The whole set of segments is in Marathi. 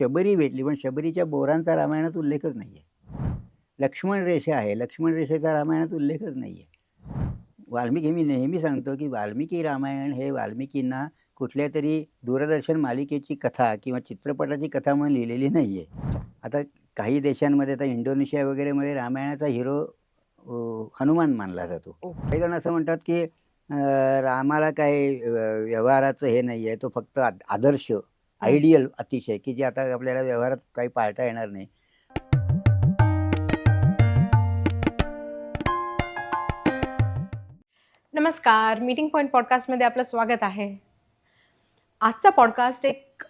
शबरी भेटली, पण शबरीच्या बोरांचा रामायणात उल्लेखच नाहीये. लक्ष्मण रेषा आहे, लक्ष्मण रेषेचा रामायणात उल्लेखच नाहीये. वाल्मिकी मी नेहमी सांगतो, की वाल्मिकी रामायण हे वाल्मिकींना कुठल्यातरी दूरदर्शन मालिकेची कथा किंवा चित्रपटाची कथा म्हणून लिहिलेली नाहीये. आता काही देशांमध्ये आता इंडोनेशिया वगैरेमध्ये रामायणाचा हिरो हनुमान मानला जातो. ओके. काही जण असं म्हणतात, की रामाला काही व्यवहाराचं हे नाहीये, तो फक्त आदर्श, आयडियल अतिशय, की जे आता आपल्याला व्यवहारात काही पाळता येणार नाही. नमस्कार. मीटिंग पॉइंट पॉडकास्टमध्ये आपलं स्वागत आहे. आजचा पॉडकास्ट एक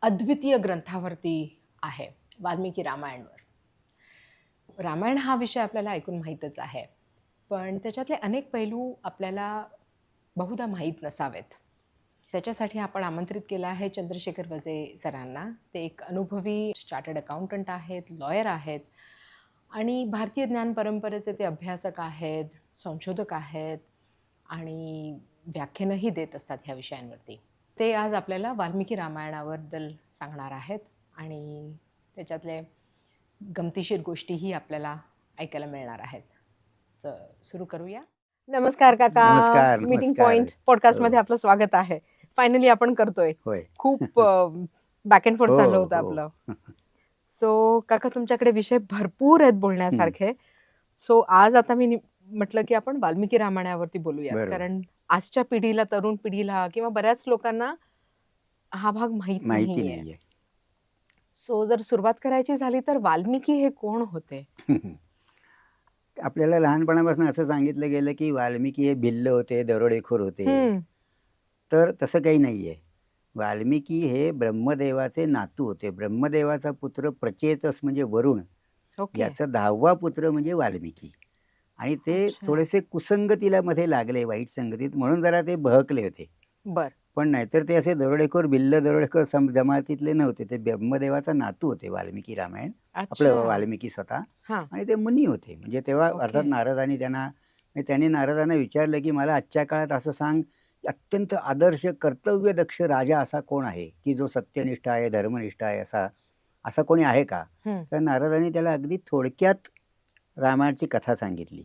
अद्वितीय ग्रंथावरती आहे, वाल्मिकी रामायणवर. रामायण हा विषय आपल्याला ऐकून माहीतच आहे, पण त्याच्यातले अनेक पैलू आपल्याला बहुधा माहीत नसावेत. त्याच्यासाठी आपण आमंत्रित केलं आहे चंद्रशेखर वजे सरांना. ते एक अनुभवी चार्टर्ड अकाउंटंट आहेत, लॉयर आहेत आणि भारतीय ज्ञान परंपरेचे ते अभ्यासक आहेत, संशोधक आहेत आणि व्याख्यानंही देत असतात ह्या विषयांवरती. ते आज आपल्याला वाल्मिकी रामायणाबद्दल सांगणार आहेत आणि त्याच्यातले गमतीशीर गोष्टीही आपल्याला ऐकायला मिळणार आहेत. तर सुरू करूया. नमस्कार काका. नमस्कार, मीटिंग नमस्कार. पॉइंट पॉडकास्टमध्ये हो. आपलं स्वागत आहे. फायनली आपण करतोय. होय. खूप बॅक अँड फोर्थ हो, चाललं होतं हो. आपलं. सो काका, तुमच्याकडे विषय भरपूर आहेत बोलण्यासारखे. सो आज आता मी म्हटलं की आपण वाल्मिकी रामायणावरती बोलूयात, बरोबर. कारण आजच्या पिढीला, तरुण पिढीला किंवा बऱ्याच लोकांना हा भाग माहित माहिती नाहीये. नाहीये. सो जर सुरुवात करायची झाली तर वाल्मिकी हे कोण होते? आपल्याला लहानपणापासून असं सांगितलं गेलं, की वाल्मिकी हे भिल्ल होते, दरोडेखोर होते. तर तसं काही नाहीये. वाल्मिकी हे ब्रह्मदेवाचे नातू होते. ब्रह्मदेवाचा पुत्र प्रचेतस म्हणजे वरुण, ओके. याचा 10वा पुत्र म्हणजे वाल्मिकी. आणि ते अच्छा. थोडेसे कुसंगतीला मध्ये लागले, वाईट संगतीत, म्हणून जरा ते बहकले होते. बर. पण नाहीतर ते असे दरोडेखोर, भिल्ल दरोडेखोर जमातीतले नव्हते. ते ब्रह्मदेवाचा नातू होते वाल्मिकी रामायण. आपलं अच्छा. वाल्मिकी स्वतः. हां. आणि ते मुनी होते. म्हणजे तेव्हा ओके. अर्थात नारदांनी त्यांनी नारदांना विचारलं, की मला आजच्या काळात असं सांग, की अत्यंत आदर्श कर्तव्यदक्ष राजा असा कोण आहे, की जो सत्यनिष्ठ आहे, धर्मनिष्ठ आहे, असा कोणी आहे का? तर नारदांनी त्याला अगदी थोडक्यात रामायणाची कथा सांगितली.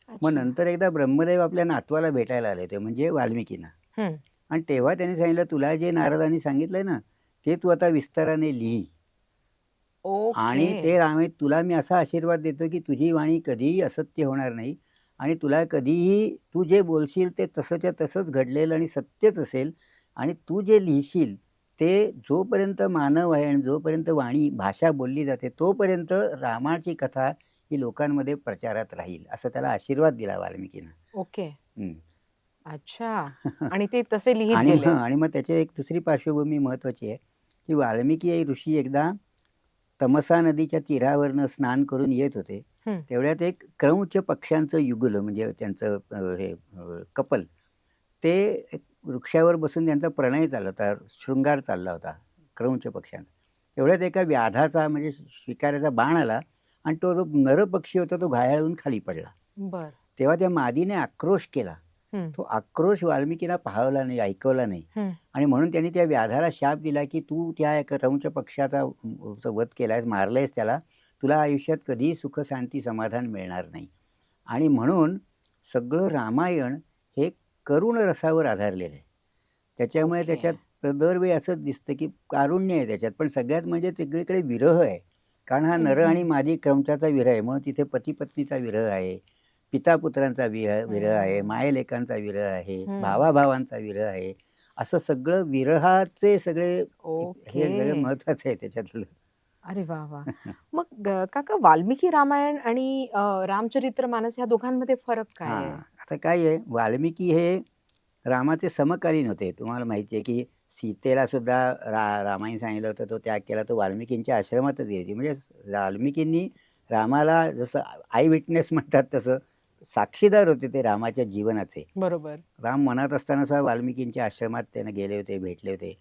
मग अच्छा. नंतर एकदा ब्रह्मदेव आपल्या नातवाला भेटायला आले होते, म्हणजे वाल्मिकींना. हं. आणि तेव्हा त्यांनी सांगितलं, तुला जे नारदांनी सांगितलंय ना, ते तू आता विस्ताराने लिही. ओके. आणि ते तुला मी असा आशीर्वाद देतो, की तुझी वाणी कधीही असत्य होणार नाही आणि तुला कधीही तू जे बोलशील ते तसंच्या तसंच घडलेलं आणि सत्यच असेल. आणि तू जे लिहिशील ते जोपर्यंत मानव आहे आणि जोपर्यंत भाषा बोलली जाते, तोपर्यंत रामाची कथा ही लोकांमध्ये प्रचारात राहील, असं त्याला आशीर्वाद दिला वाल्मिकीनं. ओके. हं. अच्छा. आणि ते तसे लिहित आणि गेले. आणि मग त्याची एक दुसरी पार्श्वभूमी महत्त्वाची आहे, की वाल्मिकी हे ऋषी एकदा तमसा नदीच्या तीरावरनं स्नान करून येत होते. तेवढ्यात एक क्रौंच पक्ष्यांचं युगुल, म्हणजे त्यांचं कपल, ते एक वृक्षावर बसून त्यांचा प्रणय चालला होता, शृंगार चालला होता क्रौंच पक्ष्यांचा. तेवढ्यात एका व्याधाचा, म्हणजे शिकाऱ्याचा बाण आला आणि तो जो नरपक्षी होता तो घायाळून खाली पडला. बर. तेव्हा त्या मादीने आक्रोश केला. तो आक्रोश वाल्मिकीला पाहवला नाही, ऐकवला नाही. आणि म्हणून त्यांनी त्या व्याधाला शाप दिला, की तू त्या एका क्रौंच पक्षाचा वध केलायस, मारलंयस त्याला, तुला आयुष्यात कधीही सुख, शांती, समाधान मिळणार नाही. आणि म्हणून सगळं रामायण हे करुण रसावर आधारलेलं आहे. त्याच्यामुळे ओके. त्याच्यात दरवेळी असंच दिसतं, की कारुण्य आहे त्याच्यात, पण सगळ्यात म्हणजे सगळीकडे विरह आहे. कारण हा नर आणि मादी क्रौंचाचा विरह आहे, म्हणून तिथे पती-पत्नीचा विरह आहे, पिता-पुत्रांचा विरह आहे, माय-लेकांचा विरह आहे, भावा-भावांचा विरह आहे. असं सगळं विरहाचे सगळे हे सगळं ओके. महत्त्वाचं आहे त्याच्यातलं. अरे वाह! वाह! मग काका, वाल्मिकी रामायण आणि रामचरित्रमानस ह्या दोघांमध्ये फरक काय आहे? आता काय आहे, वाल्मिकी हे रामाचे समकालीन होते. तुम्हाला माहिती आहे, की सीतेला सुद्धा रामाने सांगितलं होतं, तो त्याग केला, तो वाल्मिकींच्या आश्रमातच गेली. म्हणजे वाल्मिकींनी रामाला जसं आय विटनेस म्हणतात, तसं साक्षीदार होते ते रामाच्या जीवनाचे. बरोबर. राम मनात असताना सुद्धा वाल्मिकींच्या आश्रमात त्यांना गेले होते, भेटले होते.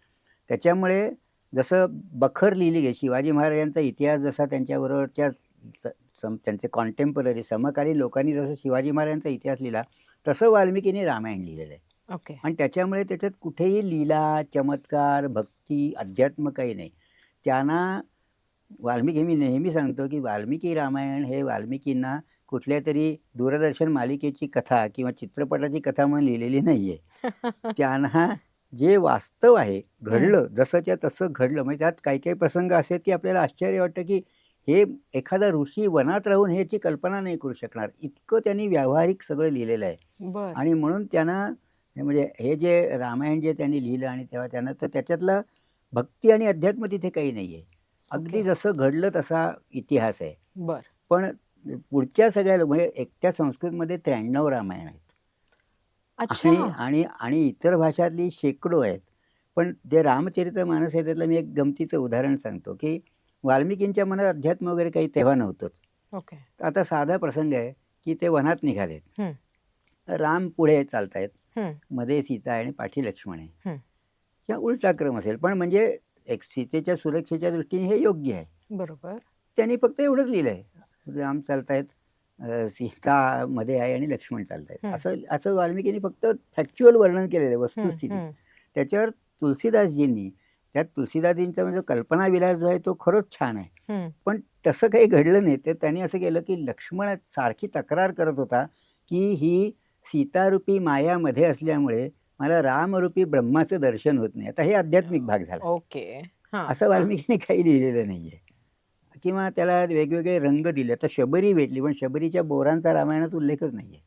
त्याच्यामुळे जसं बखर लिहिली गेली, शिवाजी महाराजांचा इतिहास जसा त्यांच्याबरोबरच्या त्यांचे कॉन्टेम्पररी समकालीन लोकांनी जसं शिवाजी महाराजांचा इतिहास लिहिला, तसं वाल्मिकींनी रामायण लिहिलेलं आहे. ओके. आणि त्याच्यामुळे त्याच्यात कुठेही लीला, चमत्कार, भक्ती, अध्यात्म काही नाही. त्यांना वाल्मिकी, मी नेहमी सांगतो की वाल्मिकी रामायण हे वाल्मिकींना कुठल्या तरी दूरदर्शन मालिकेची कथा किंवा चित्रपटाची कथा म्हणून लिहिलेली नाहीये. त्यांना जे वास्तव आहे, घडलं, जसंच्या तसं घडलं. म्हणजे त्यात काही-काही प्रसंग असे आहेत की आपल्याला आश्चर्य वाटतं की हे एखादा ऋषी वनात राहून ह्याची कल्पना नाही करू शकणार. इतकं त्यांनी व्यावहारिक सगळं लिहिलेलं आहे. बर आणि म्हणून त्यांना म्हणजे हे जे रामायण जे त्यांनी लिहिलं आणि तेव्हा त्यांना तर त्याच्यातलं भक्ती आणि अध्यात्म तिथे काही नाहीये. अगदी ओके जसं घडलं तसा इतिहास आहे. बर पण पुढच्या सगळ्या म्हणजे एकट्या संस्कृतमध्ये 93 रामायण आहेत. अच्छा आणि आणि आणि इतर भाषातली शेकडो आहेत. पण जे रामचरितमानस आहे त्यातलं मी एक गमतीचं उदाहरण सांगतो, की वाल्मिकींच्या मनात अध्यात्म वगैरे काही तेव्हा नव्हतंच. ओके तर आता साधा प्रसंग आहे, की ते वनात निघालेत. हं, राम पुढे चालतायत. हं, मध्ये सीता आहे आणि पाठी लक्ष्मण आहे. हं. किंवा उलटा क्रम असेल. पण म्हणजे एक सीतेच्या सुरक्षेच्या दृष्टीने हे योग्य आहे. बरोबर त्यांनी फक्त एवढंच लिहिलंय. राम चालतायत, सीता मध्ये आहे आणि लक्ष्मण चालतायत. हं, असं असं वाल्मिकींनी फक्त फॅक्च्युअल वर्णन केलेलं आहे, हं, वस्तुस्थिती. हं. त्याच्यावर तुलसीदासजींनी, त्यात तुलसीदाजींचा म्हणजे कल्पनाविलास जो आहे तो खरंच छान आहे. हं. पण तसं काही घडलं नाही. तर त्यांनी असं केलं, की लक्ष्मण सारखी तक्रार करत होता, की ही सीतारूपी मायामध्ये असल्यामुळे मला रामरूपी ब्रह्माचं दर्शन होत नाही. आता हे आध्यात्मिक भाग झाला. ओके हां असं हां वाल्मिकीने काही लिहिलेलं नाहीये. किंवा त्याला वेगवेगळे रंग दिले. आता शबरी भेटली, पण शबरीच्या बोरांचा रामायणात उल्लेखच नाहीये.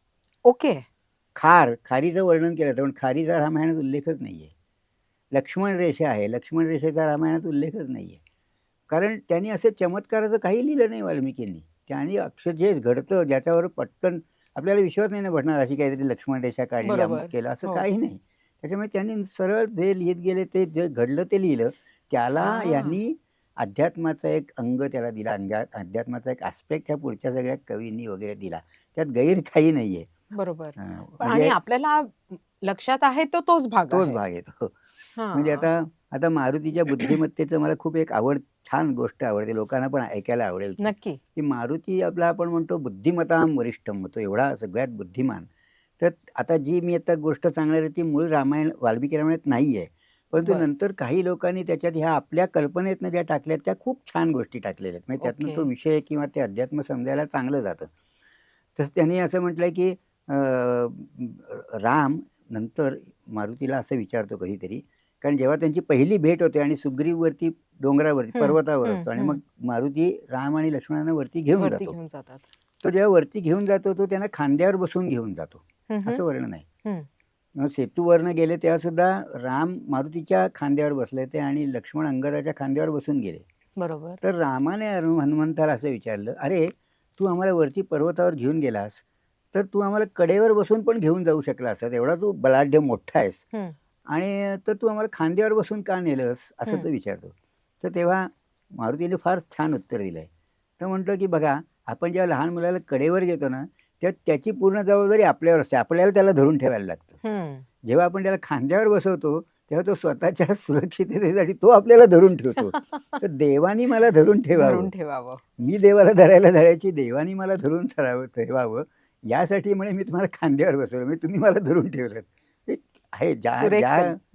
ओके खारीचं वर्णन केलं होतं, पण खारीचा रामायणात उल्लेखच नाहीये. लक्ष्मण रेषा आहे, लक्ष्मण रेषेचा रामायणात उल्लेखच नाहीये. कारण त्यांनी असं चमत्काराचं काही लिहिलं नाही वाल्मिकींनी. त्यांनी जे घडतं ज्याच्यावर पटकन आपल्याला विश्वास नाही ना बसणार, अशी काहीतरी लक्ष्मण रेषा काढली, अमुक बरोबर केलं, असं हो काही नाही. त्याच्यामुळे त्यांनी सरळ जे लिहित गेले ते जे घडलं ते लिहिलं. त्याला हां यांनी अध्यात्माचा एक अंग त्याला दिला. अध्यात्माचा एक ॲस्पेक्ट ह्या पुढच्या सगळ्या कवींनी वगैरे दिला. त्यात गैर काही नाहीये. बरोबर पण आणि म्हणजे आपल्याला लक्षात आहे तो तोच भाग तोच आहे भाग येतो. म्हणजे हां आता आता मारुतीच्या बुद्धिमत्तेचं मला खूप एक छान गोष्ट आवडते. लोकांना पण ऐकायला आवडेल ती, नक्की की मारुती आपला आपण म्हणतो बुद्धिमतां वरिष्ठम, तो एवढा सगळ्यात बुद्धिमान. तर आता जी मी आता गोष्ट सांगणार आहे ती मूळ रामायण वाल्मिकी रामायणात नाहीये. परंतु बर नंतर काही लोकांनी त्याच्यात ह्या आपल्या कल्पनेतनं ज्या टाकल्यात त्या खूप छान गोष्टी टाकलेल्या आहेत. म्हणजे त्यातनं ओके तो विषय किंवा ते अध्यात्म समजायला चांगलं जातं. तर त्यांनी असं म्हटलंय, की राम नंतर मारुतीला असं विचारतो कधीतरी, कारण जेव्हा त्यांची पहिली भेट होते आणि सुग्रीववरती डोंगरावरती हं, पर्वतावर हं, असतो आणि हं. मग मारुती राम आणि लक्ष्मणांना वरती घेऊन वरती जातो. घेऊन जातात तो जेव्हा वरती घेऊन जातो तो त्यांना खांद्यावर बसवून घेऊन जातो, हं, हं, असं वर्णन आहे. हं. मग सेतूवरनं गेले तेव्हा सुद्धा राम मारुतीच्या खांद्यावर बसले होते आणि लक्ष्मण अंगदाच्या खांद्यावर बसून गेले. बरोबर तर रामाने हनुमंताला असं विचारलं, "अरे, तू आम्हाला वरती पर्वतावर घेऊन गेलास, तर तू आम्हाला कडेवर बसून पण घेऊन जाऊ शकला असतास. एवढा तू बलाढ्य मोठा आहेस हं, आणि तर तू आम्हाला खांद्यावर बसून का नेलंस?" असं हं. तो विचारतो. तर तेव्हा मारुतीने फार छान उत्तर दिलंय. तर म्हटलं, की बघा, आपण जेव्हा लहान मुलाला कडेवर घेतो ना, तेव्हा त्याची पूर्ण जबाबदारी आपल्यावर असते. आपल्याला त्याला धरून ठेवायला लागतं. हं. जेव्हा आपण त्याला खांद्यावर बसवतो, तेव्हा तो स्वतःच्या सुरक्षिततेसाठी तो आपल्याला धरून ठेवतो. तर देवानी मला धरून ठेवावं. धरून ठेवावं मी देवाला धरायला धरायची, देवानी मला धरून ठेवावं, यासाठी म्हणे मी तुम्हाला खांद्यावर बसवलं. म्हणजे तुम्ही मला धरून ठेवलंत. हे आहे सुरेख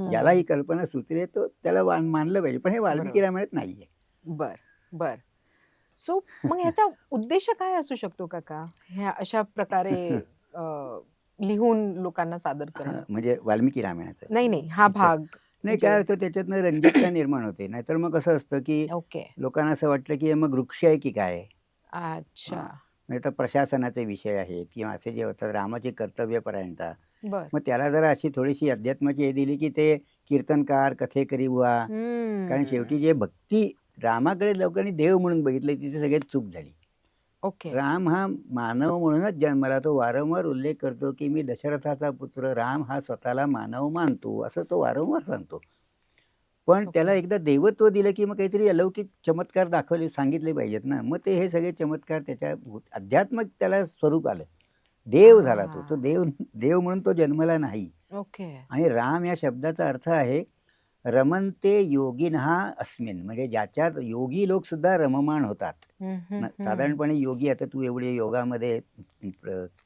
ज्याला ही कल्पना सुचली तो त्याला मानलं पाहिजे. पण हे वाल्मिकी बरोबर रामायणात नाहीये. बर बर सो मग ह्याचा उद्देश काय असू शकतो काका ह्या अशा प्रकारे अ, लिहून लोकांना सादर हां, करणं म्हणजे वाल्मिकी रामायणाचं. नाही नाही हा इतर भाग नाही म्हणजे काय होतं त्याच्यातनं रंजकता निर्माण होते. नाहीतर मग कसं असतं, की ओके लोकांना असं वाटतं, की हे मग वृक्ष आहे की काय? अच्छा हां, म्हणजे तर प्रशासनाचे विषय आहेत किंवा असे जे होतात रामाची कर्तव्यपरायणता. बर मग त्याला जरा अशी थोडीशी अध्यात्माची हे दिली, की ते कीर्तनकार, कथेकरी बुवा. कारण हम्म शेवटी जे भक्ती रामाकडे लोकांनी देव म्हणून बघितलं तिथे सगळ्यात चूक झाली. ओके राम हा मानव म्हणूनच जन्माला. तो वारंवार उल्लेख करतो, की मी दशरथाचा पुत्र राम हा स्वतःला मानव मानतो, असं तो वारंवार सांगतो. पण त्याला ओके एकदा देवत्व दिलं, की मग काहीतरी अलौकिक चमत्कार सांगितले पाहिजेत ना. मग ते हे सगळे चमत्कार त्याच्या अध्यात्मक त्याला स्वरूप आलं. देव झाला तो. तो हा देव देव म्हणून तो जन्मला नाही. ओके आणि राम या शब्दाचा अर्थ आहे रमन्ते योगिनः अस्मिन्, म्हणजे ज्याच्यात योगी लोकसुद्धा रममाण होतात. हम्म साधारणपणे योगी, आता तू एवढे योगामध्ये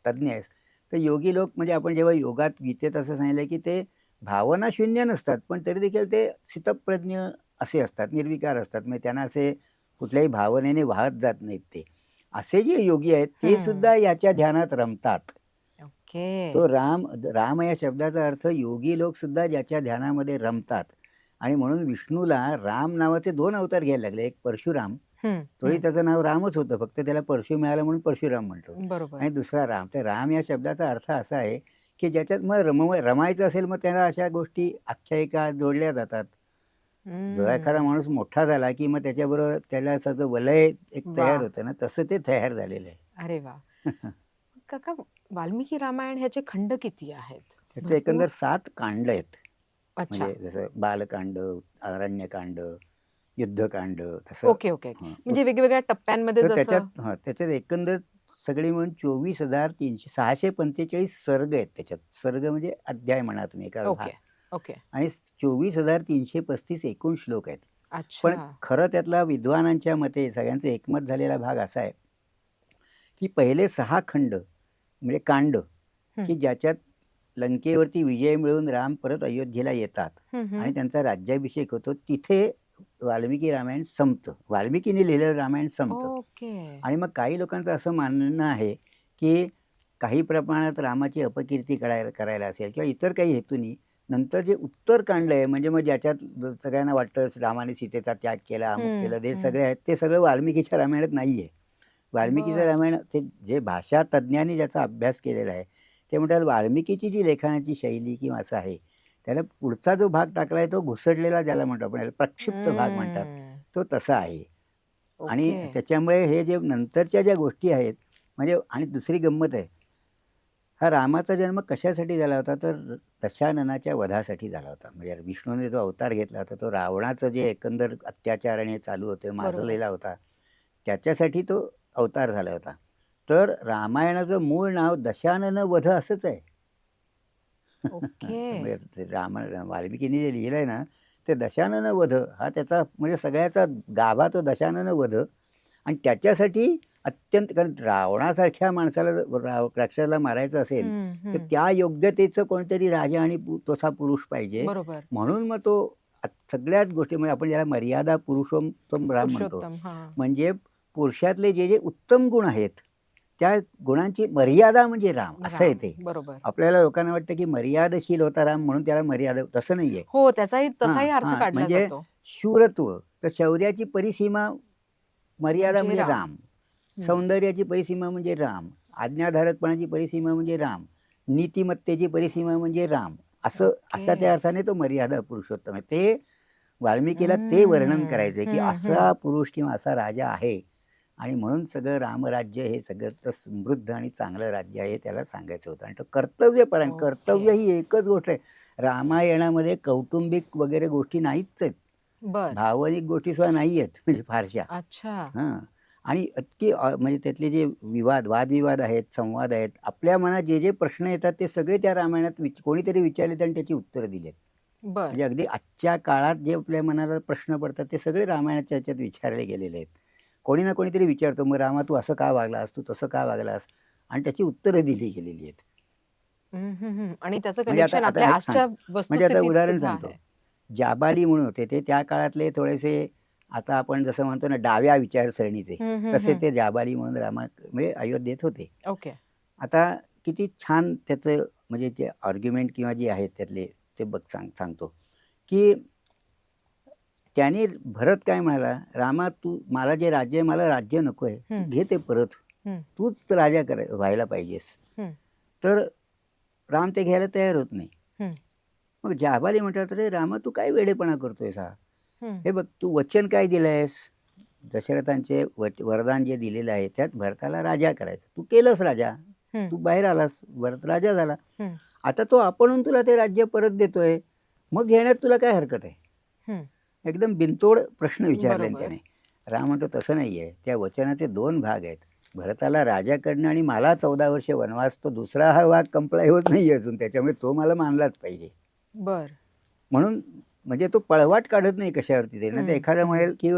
तज्ञ आहेस. तर योगी लोक म्हणजे आपण जेव्हा योगात गीतेत असं सांगितलं, की ते भावना शून्य नसतात, पण तरी देखील ते स्थितप्रज्ञ असे असतात, निर्विकार असतात. म्हणजे त्यांना असे कुठल्याही भावनेने वाहत जात नाहीत ते. असे जे योगी आहेत ते सुद्धा याच्या ध्यानात रमतात. ओके. तो राम या शब्दाचा अर्थ योगी लोक सुद्धा ज्याच्या ध्यानामध्ये रमतात. आणि म्हणून विष्णूला राम नावाचे 2 अवतार घ्यायला लागले. एक परशुराम, तोही त्याचं नाव रामच होतं, फक्त त्याला परशु मिळाला म्हणून परशुराम म्हणतो. बरोबर. आणि दुसरा राम. तर राम या शब्दाचा अर्थ असा आहे, की ज्याच्यात मग रमायचं असेल मग त्याला अशा गोष्टी आख्यायिका जोडल्या जातात. जो एखादा माणूस मोठा झाला, की मग त्याच्याबरोबर त्याला सगळं वलय एक तयार वाह! होतं ना, तसं ते तयार झालेलं आहे. अरे वाह! काका, वाल्मिकी रामायण ह्याचे खंड किती आहेत? त्याचे एकंदर भरपूर? 7 कांड आहेत. अच्छा. म्हणजे जसं बालकांड, अरण्यकांड, युद्धकांड तसं. Okay, okay. म्हणजे वेगवेगळ्या टप्प्यांमध्ये तर जसं त्याच्यात एकंदर सगळी मिळून 24,345 सर्ग आहेत त्याच्यात. सर्ग म्हणजे अध्याय म्हणा तुम्ही एका ओके, ओके. आणि 24,335 एकूण श्लोक आहेत. पण अच्छा. खरं त्यातला विद्वानांच्या मते सगळ्यांचं एकमत झालेला भाग असा आहे, की पहिले 6 खंड म्हणजे कांड, की ज्याच्यात लंकेवरती विजय मिळवून राम परत अयोध्येला येतात आणि त्यांचा राज्याभिषेक होतो. तिथे वाल्मिकी रामायण संपतं. वाल्मिकीने लिहिलेलं रामायण संपतं. ओके. आणि मग काही लोकांचं असं मानणं आहे, की काही प्रमाणात रामाची अपकीर्ती करायला असेल किंवा इतर काही हेतूनी नंतर जे उत्तरकांड आहे, म्हणजे मग ज्याच्यात सगळ्यांना वाटतं रामाने सीतेचा त्याग केला, अमुक केलं, ते सगळे आहेत, ते सगळं वाल्मिकीच्या रामायणात नाही आहे. वाल्मिकीचं बरं. रामायण ते जे भाषा तज्ज्ञांनी ज्याचा अभ्यास केलेला आहे, ते म्हणतात वाल्मिकीची जी लेखनाची शैली किंवा असं आहे, त्याला पुढचा जो भाग टाकला आहे तो घुसडलेला ज्याला म्हणतो आपण, याला प्रक्षिप्त भाग म्हणतात, तो तसा आहे. आणि ओके. त्याच्यामुळे हे जे नंतरच्या ज्या गोष्टी आहेत, म्हणजे आणि दुसरी गंमत आहे, हा रामाचा जन्म कशासाठी झाला होता, तर दशाननाच्या वधासाठी झाला होता. म्हणजे विष्णूने जो अवतार घेतला होता, तो रावणाचं जे एकंदर अत्याचार आणि हे चालू होते, माजलेला होता, त्याच्यासाठी तो अवतार झाला होता. तर रामायणाचं मूळ नाव दशानन वध असंच आहे. ओके. म्हणजे वाल्मिकीने जे लिहिलंय ना, ते दशानन वध हा त्याचा म्हणजे सगळ्याचा गाभा तो दशानन वध. आणि त्याच्यासाठी अत्यंत, कारण रावणासारख्या माणसाला राक्षसाला मारायचं असेल, तर त्या योग्यतेचं कोणतरी राजा आणि तसा पुरुष पाहिजे. बरोबर. म्हणून मग तो सगळ्याच गोष्टी म्हणजे आपण ज्याला मर्यादा पुरुषोत्तम राम म्हणतो, पुरुषोत्तम. हां. म्हणजे पुरुषातले जे जे उत्तम गुण आहेत, त्या गुणांची मर्यादा म्हणजे राम असं आहे ते. बरोबर. आपल्याला लोकांना वाटतं की मर्यादशील होता राम म्हणून त्याला मर्यादा, तसं नाहीये. हो, तसाही हां, अर्थ हां. काढला म्हणजे जातो. शूरत्व, तर शौर्याची परिसीमा मर्यादा म्हणजे म्हणजे राम. राम. सौंदर्याची परिसीमा म्हणजे राम. आज्ञाधारकपणाची परिसीमा म्हणजे राम. नीतिमत्तेची परिसीमा म्हणजे राम. असा त्या अर्थाने तो मर्यादा पुरुषोत्तम आहे. ते वाल्मिकीला ते वर्णन करायचंय, की असा पुरुष किंवा असा राजा आहे आणि म्हणून सगळं रामराज्य हे सगळं तर समृद्ध आणि चांगलं राज्य आहे, त्याला सांगायचं होतं. आणि तो कर्तव्यपरायण, कर्तव्य ही एकच गोष्ट आहे. रामायणामध्ये कौटुंबिक वगैरे गोष्टी नाहीच आहेत. बरं. भावनिक गोष्टी सुद्धा नाही आहेत म्हणजे फारशा. अच्छा. हां. आणि इतकी म्हणजे त्यातले जे वादविवाद आहेत, संवाद आहेत, आपल्या मनात जे जे प्रश्न येतात ते सगळे त्या रामायणात कोणीतरी विचारलेत आणि त्याची उत्तरं दिलीत. बरं. म्हणजे अगदी आजच्या काळात जे आपल्या मनाला प्रश्न पडतात ते सगळे रामायणाच्या ह्याच्यात विचारले गेलेले आहेत. कोणी ना कोणीतरी विचारतो, "मग रामा तू असं का वागलास? तू तसं का वागलास?" आणि त्याची उत्तरं दिली गेलेली आहेत. आणि त्याचं म्हणजे कनेक्शन आपल्या आता आजच्या म्हणजे आता वस्तुस्थितीत उदाहरण सुद्धा सांगतो. आहे. जाबाली म्हणून होते ते त्या काळातले थोडेसे, आता आपण जसं म्हणतो ना डाव्या विचारसरणीचे, तसे ते जाबाली म्हणून म्हणजे अयोध्येत होते. ओके. आता किती छान त्याचं म्हणजे ते आर्ग्युमेंट किंवा जे आहेत त्यातले ते सांगतो, की त्याने भरत काय म्हणाला, "रामा तू मला जे राज्य आहे, मला राज्य नको आहे. तू घे ते परत. तूच राजा व्हायला पाहिजेस." तर राम ते घ्यायला तयार होत नाही. मग जाबाली म्हणतात, "अरे रामा तू काय वेडेपणा करतोयस हा? हे बघ तू वचन काय दिलंयस? दशरथांचे वरदान जे दिलेलं आहे त्यात भरताला राजा करायचं. तू केलंस राजा. तू बाहेर आलास, भरत राजा झाला. आता तो आपणहून तुला ते राज्य परत देतोय. मग घेण्यात तुला काय हरकत आहे?" एकदम बिनतोड प्रश्न विचारले त्याने. राम म्हणतो, "तसं नाहीये. त्या वचनाचे 2 भाग आहेत. भरताला राजा करणं आणि मला 14 वर्ष वनवास, तो दुसरा हा भाग कंप्लाय होत नाहीये अजून. त्याच्यामुळे तो मला मानलाच पाहिजे." बरं. म्हणून म्हणजे तो पळवाट काढत नाही कशावरती ते. नाहीतर एखादा म्हणेल, की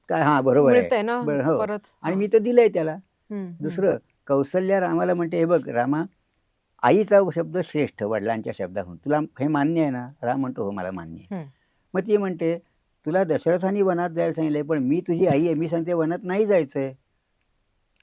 काय हां, बरोबर आहे. मिळतंय ना हो. परत. आणि मी तर दिलंय त्याला. दुसरं कौसल्या रामाला म्हणते, "हे बघ रामा, आईचा शब्द श्रेष्ठ वडिलांच्या शब्दाहून. तुला हे मान्य आहे ना?" राम म्हणतो, "हो, मला मान्य आहे." मग ती म्हणते, तुला दशरथाने वनात जायला सांगितलंय, पण मी तुझी आई आहे, मी सांगते वनात नाही जायचंय.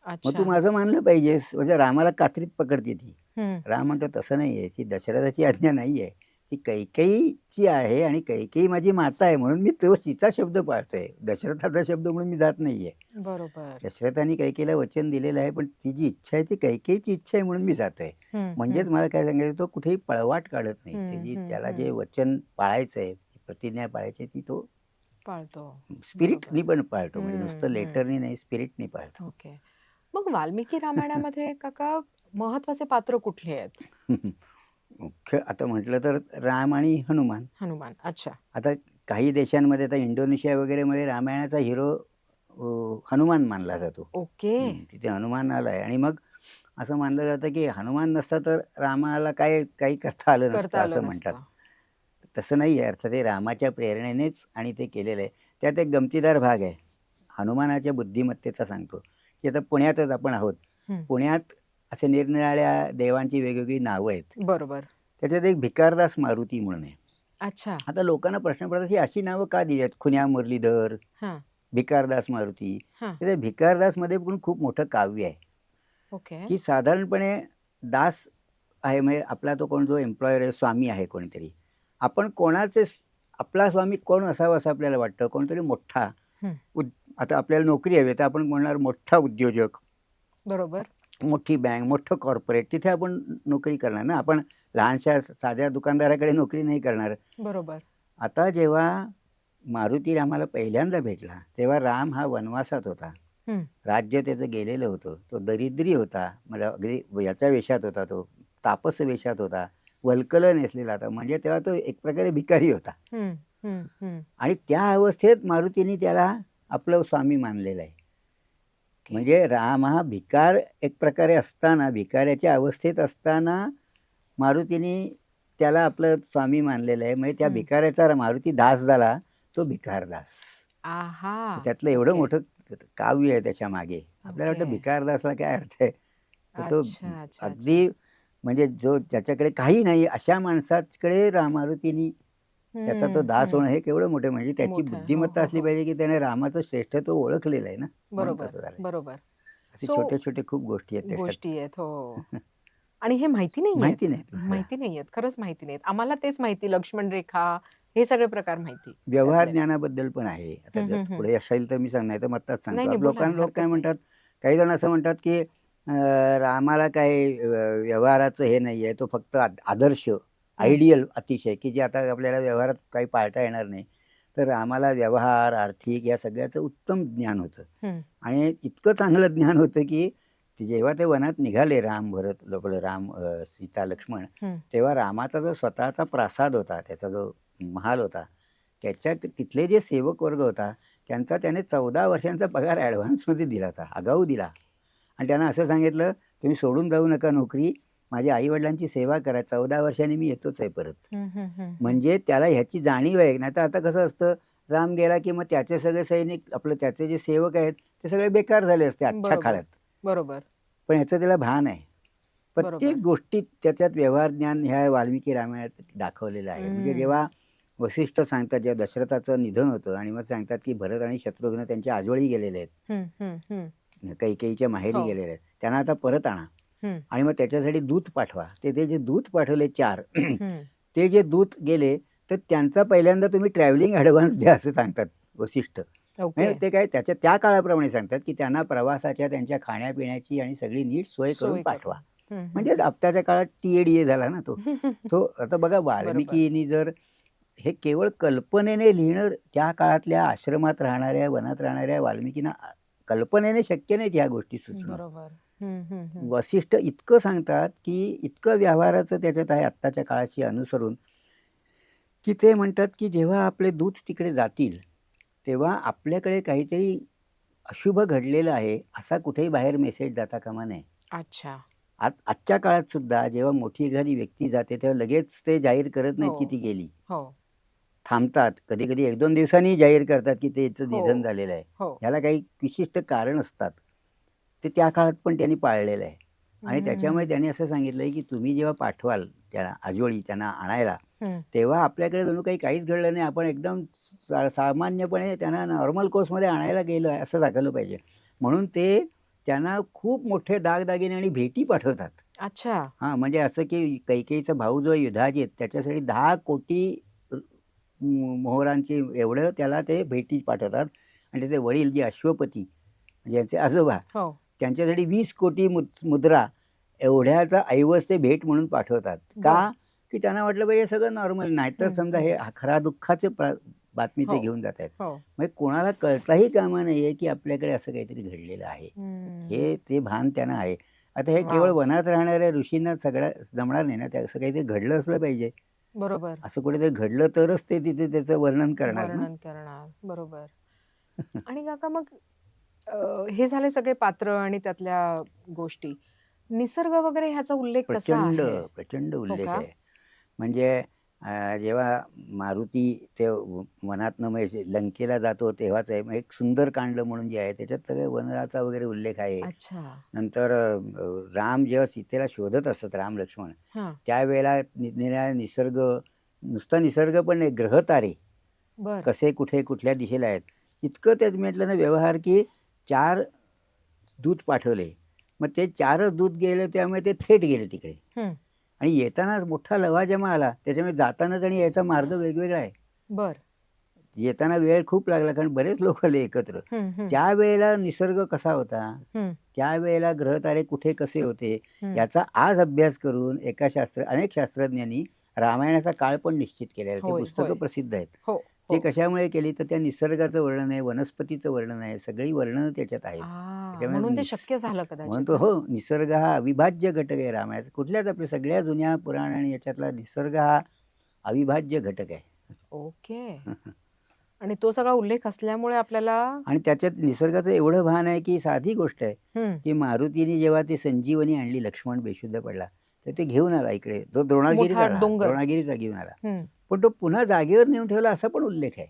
मग तू अच्छा. माझं मानलं पाहिजेस. म्हणजे रामाला कात्रीत पकडते ती. हं. राम म्हणतो तसं नाहीये, ती दशरथाची आज्ञा नाहीये. ती कैकेयीची आहे आणि कैकेयी माझी माता आहे म्हणून मी तो तिचा शब्द पाळतोय. दशरथाचा शब्द म्हणून मी जात नाहीये. बरोबर. दशरथाने कैकेयीला वचन दिलेलं आहे, पण ती जी इच्छा आहे ती कैकेयीची इच्छा आहे म्हणून मी जातोय. हं, म्हणजेच हं. मला काय सांगायचं, तो कुठेही पळवाट काढत नाही. हं, हं, त्याला हं. जे वचन पाळायचंय, प्रतिज्ञा पाळायची ती तो पाळतो. बरोबर. स्पिरिटनी पण पाळतो. म्हणजे हं, नुसतं हं. लेटरनी नाही, स्पिरिटनी पाळतो. ओके. मग वाल्मिकी रामायणामध्ये काका महत्वाचे पात्र कुठले आहेत? मुख्य आता म्हटलं तर राम आणि हनुमान. हनुमान. अच्छा. आता काही देशांमध्ये, आता इंडोनेशिया वगैरेमध्ये रामायणाचा हिरो हनुमान मानला जातो. ओके. तिथे हनुमान आलाय आणि मग असं मानलं जातं की हनुमान नसता तर रामाला काही करता आलं नसतं करता असं आलं म्हणतात. नसतं. तसं नाही आहे. अर्थात ते रामाच्या प्रेरणेनेच आणि ते केलेलं आहे. त्यात एक गमतीदार भाग आहे. हनुमानाच्या बुद्धिमत्तेचा सांगतो, की आता पुण्यातच आपण आहोत. हं. पुण्यात असे निरनिराळ्या देवांची वेगवेगळी नावं आहेत. बरोबर. त्याच्यात एक भिकारदास मारुती म्हणून आहे. अच्छा. आता लोकांना प्रश्न पडतात, ही अशी नावं का दिली आहेत? खुन्या मुरलीधर, हां, भिकारदास मारुती. हां. तर त्या भिकारदासमध्ये पण खूप मोठं काव्य आहे, ओके. की साधारणपणे दास आहे म्हणजे आपला तो कोण जो एम्प्लॉयर आहे, स्वामी आहे कोणीतरी. आपण आपला स्वामी कोण असावा असं आपल्याला वाटतं. कोणतरी मोठा. हं. आता आपल्याला नोकरी हवी, तर आपण म्हणणार मोठा उद्योजक, बरोबर. मोठी बँक, मोठं कॉर्पोरेट, तिथे आपण नोकरी करणार ना. आपण लहानशा साध्या दुकानदाराकडे नोकरी नाही करणार. बरोबर. आता जेव्हा मारुती रामाला पहिल्यांदा भेटला, तेव्हा राम हा वनवासात होता. हं. राज्य त्याचं गेलेलं होतं. तो दरिद्री होता. म्हणजे अगदी याच्या वेशात होता तो, तापस वेशात होता. वल्कल नेसलेला होता. म्हणजे तेव्हा तो एक प्रकारे भिकारी होता. हं, हं, हं. आणि त्या अवस्थेत मारुतीने त्याला आपलं स्वामी मानलेलं आहे. ओके. म्हणजे राम हा भिकार एक प्रकारे असताना, भिकाऱ्याच्या अवस्थेत असताना मारुतीने त्याला आपलं स्वामी मानलेलं आहे. म्हणजे त्या हं. भिकाऱ्याचा मारुती दास झाला, तो भिकारदास. आहा! त्यातलं एवढं ओके. मोठं काव्य आहे त्याच्यामागे. आपल्याला वाटतं ओके. भिकारदासला काय अर्थ आहे? तर तो अच्छा, अच्छा, अच्छा. अगदी म्हणजे ज्याच्याकडे काही नाही अशा माणसाकडे मारुतीनी त्याचा तो हं, दास हं. होणं हे केवढं मोठं आहे. म्हणजे त्याची मोठं आहे. हो, बुद्धिमत्ता हो, असली हो. पाहिजे, की त्याने रामाचं श्रेष्ठत्व ओळखलेलं आहे ना, म्हणून बरोबर, तसं झालंय. बरोबर. असे सो छोटे-छोटे खूप गोष्टी आहेत त्याच्यात. गोष्टी आहेत. हो. आणि हे माहिती नाहीयेत. माहिती नाहीत आपल्याला. माहिती नाहीयेत. खरंच माहिती नाहीयेत. आम्हाला तेच माहिती लक्ष्मण रेखा हे सगळे प्रकार माहिती व्यवहार त्यातले. ज्ञानाबद्दल पण आहे. आता हं, जर हं, हं. पुढे असेल तर मी नाही तर मग आत्ताच नाही, सांगतो. नाही. आता बोला ना. लोक काय हरकत नाही. म्हणतात, काही जण असं म्हणतात, की रामाला काही व्यवहाराचं हे नाहीये. तो फक्त आदर्श, हं, आयडियल अतिशय, की जे आता आपल्याला व्यवहारात काही पाळता येणार नाही. तर रामाला व्यवहार, आर्थिक या सगळ्याचं उत्तम ज्ञान होतं. हं, आणि इतकं चांगलं ज्ञान होतं, की जेव्हा ते वनात निघाले आपलं राम, सीता, लक्ष्मण, हं. तेव्हा रामाचा जो स्वतःचा प्रासाद होता, त्याचा जो महाल होता, तिथले जे सेवक वर्ग होता, त्यांचा त्याने 14 वर्षांचा पगार ॲडव्हान्समध्ये दिला होता, आगाऊ दिला. आणि त्यांना असं सांगितलं, "तुम्ही सोडून जाऊ नका नोकरी, माझ्या आई-वडिलांची सेवा करा. 14 वर्षांनी मी येतोच आहे परत." हं, हं, हं, हं. म्हणजे त्याला ह्याची जाणीव आहे. नाहीतर आता कसं असतं, राम गेला की मग त्याचे सगळे सैनिक, आपले त्याचे जे सेवक आहेत, ते सगळे बेकार झाले असते आजच्या बरोबर, काळात. बरोबर, पण ह्याचं त्याला भान आहे. प्रत्येक बरोबर. गोष्टीत त्याच्यात व्यवहार ज्ञान ह्या वाल्मिकी रामायणात दाखवलेलं आहे. म्हणजे हं. जेव्हा वसिष्ठ सांगतात, जेव्हा दशरथाचं निधन होतं आणि मग सांगतात, की भरत आणि शत्रुघ्न त्यांच्या आजोळी गेलेले आहेत. हं, हं, हं. कैकेयीच्या माहेरी हो. गेलेले आहेत. त्यांना आता परत आणा हं, आणि मग त्याच्यासाठी दूत पाठवा. ते जे दूत पाठवले 4 हं. ते जे दूत गेले, तर त्यांचा पहिल्यांदा तुम्ही ट्रॅव्हलिंग ॲडव्हान्स द्या असं सांगतात वसिष्ठ. ओके. म्हणजे ते काय त्या काळाप्रमाणे सांगतात, की त्यांना प्रवासाच्या, त्यांच्या खाण्यापिण्याची आणि सगळी नीट सोय करून सोय पाठवा. करून. हं, हं, म्हणजेच हं. आत्ताच्या काळात टी-ए-डी-ए झाला ना तो. तो आता बघा बरोबर. वाल्मिकीनी जर हे केवळ कल्पनेने लिहिणं, त्या काळातल्या आश्रमात राहणाऱ्या, वनात राहणाऱ्या वाल्मिकींना कल्पनेने शक्य नाहीत ह्या गोष्टी सुचणं. बरोबर. हं, हं, हं. वसिष्ठ इतकं सांगतात, की इतकं व्यवहाराचं त्याच्यात आहे आत्ताच्या काळाशी अनुसरून, की ते म्हणतात, की जेव्हा आपले दूत तिकडे जातील, तेव्हा आपल्याकडे काहीतरी अशुभ घडलेलं आहे, असा कुठेही बाहेर मेसेज जाता कामा नये. अच्छा. आजच्या काळात सुद्धा जेव्हा मोठी एखादी व्यक्ती जाते, तेव्हा लगेच ते जाहीर करत नाहीत, हो, की ती गेली. हो, थांबतात. कधी-कधी 1-2 दिवसांनी जाहीर करतात, की त्याचं हो, निधन झालेलं आहे. हो. ह्याला काही विशिष्ट कारण असतात. ते त्या काळात पण त्यांनी पाळलेलं आहे. आणि त्याच्यामुळे हं, त्यांनी असं सांगितलंय, की तुम्ही जेव्हा पाठवाल त्याला आजोळी त्यांना आणायला, हं. तेव्हा आपल्याकडे जणू काहीच घडलं नाही. आपण एकदम सामान्यपणे त्यांना नॉर्मल कोर्समध्ये आणायला गेलं असं दाखवलं पाहिजे. म्हणून ते त्यांना खूप मोठे दागदागिने आणि भेटी पाठवतात. अच्छा. हां, म्हणजे असं की कैकेयीचा भाऊ जो युधाजित त्याच्यासाठी 10 कोटी मोहरांची एवढं त्याला ते भेटी पाठवतात आणि त्याचे वडील जे अश्वपती म्हणजे यांचे आजोबा हो. त्यांच्यासाठी 20 कोटी मुद्रा एवढ्याचा ऐवज ते भेट म्हणून पाठवतात. बरं. का? की त्यांना वाटलं पाहिजे सगळं नॉर्मल. नाहीतर समजा हे खरा दुःखाचे बातमी ते हो. घेऊन जात आहेत. हो. म्हणजे कोणाला कळताही कामा नये की आपल्याकडे असं काहीतरी घडलेलं आहे. हे ते भान त्यांना आहे. आता हे केवळ वाव! वनात राहणाऱ्या ऋषींना सगळ्या जमणार नाही ना, ते असं काहीतरी घडलं असलं पाहिजे. बरोबर. असं कुठेतरी घडलं तरच ते तिथे त्याचं वर्णन करणार ना. वर्णन करणार. बरोबर. आणि काका मग हे झाले सगळे पात्र आणि त्यातल्या गोष्टी. निसर्ग वगैरे ह्याचा उल्लेख कसा प्रचंड, आहे? प्रचंड हो उल्लेख का? आहे. म्हणजे जेव्हा मारुती ते वनातनं म्हणजे लंकेला जातो तेव्हाच आहे. मग एक सुंदरकांड म्हणून जे आहे त्याच्यात सगळे वनाचा वगैरे उल्लेख आहे. अच्छा. नंतर राम जेव्हा सीतेला शोधत असतात राम लक्ष्मण, हां. त्यावेळेला निरनिराळ्या निसर्ग, नुसता निसर्ग पण नाही, ग्रहतारे बरं. कसे कुठे कुठल्या दिशेला आहेत. इतकं त्यात म्हटलं ना व्यवहार, की 4 दूत पाठवले. मग ते 4च दूत गेले त्यामुळे ते थेट गेले तिकडे. हं. आणि येताना मोठा लवाजमा आला. त्याच्यामुळे जातानाच आणि यायचा मार्ग वेगवेगळा आहे. बरं. येताना वेळ खूप लागला कारण बरेच लोक आले एकत्र. हं, हं. त्यावेळेला निसर्ग कसा होता, हं, त्यावेळेला ग्रहतारे कुठे कसे होते, हं. याचा आज अभ्यास करून अनेक शास्त्रज्ञांनी रामायणाचा काळ पण निश्चित केलेला आहे. ते होय, पुस्तकं होय. प्रसिद्ध आहेत. हो, ते हो. कशामुळे केली तर त्या निसर्गाचं वर्णन आहे, वनस्पतीचं वर्णन आहे, सगळी वर्णनं त्याच्यात आहेत. त्याच्यामुळे म्हणून ते शक्य झालं म्हणून कदाचित तो ना? हो, निसर्ग हा अविभाज्य घटक आहे रामायणाचा. कुठल्याच आपल्या सगळ्या जुन्या पुराण आणि याच्यातला निसर्ग हा अविभाज्य घटक आहे. ओके. आणि तो सगळा उल्लेख असल्यामुळे आपल्याला आणि त्याच्यात निसर्गाचं एवढं भान आहे, की साधी गोष्ट आहे, हं. की मारुतीने जेव्हा ती संजीवनी आणली, लक्ष्मण बेशुद्ध पडला, तर ते घेऊन आला इकडे. तो मोठा द्रोणागिरीचा डोंगर. द्रोणागिरीचा घेऊन आला. हं. पण तो पुन्हा जागेवर नेऊन ठेवला असा पण उल्लेख आहे.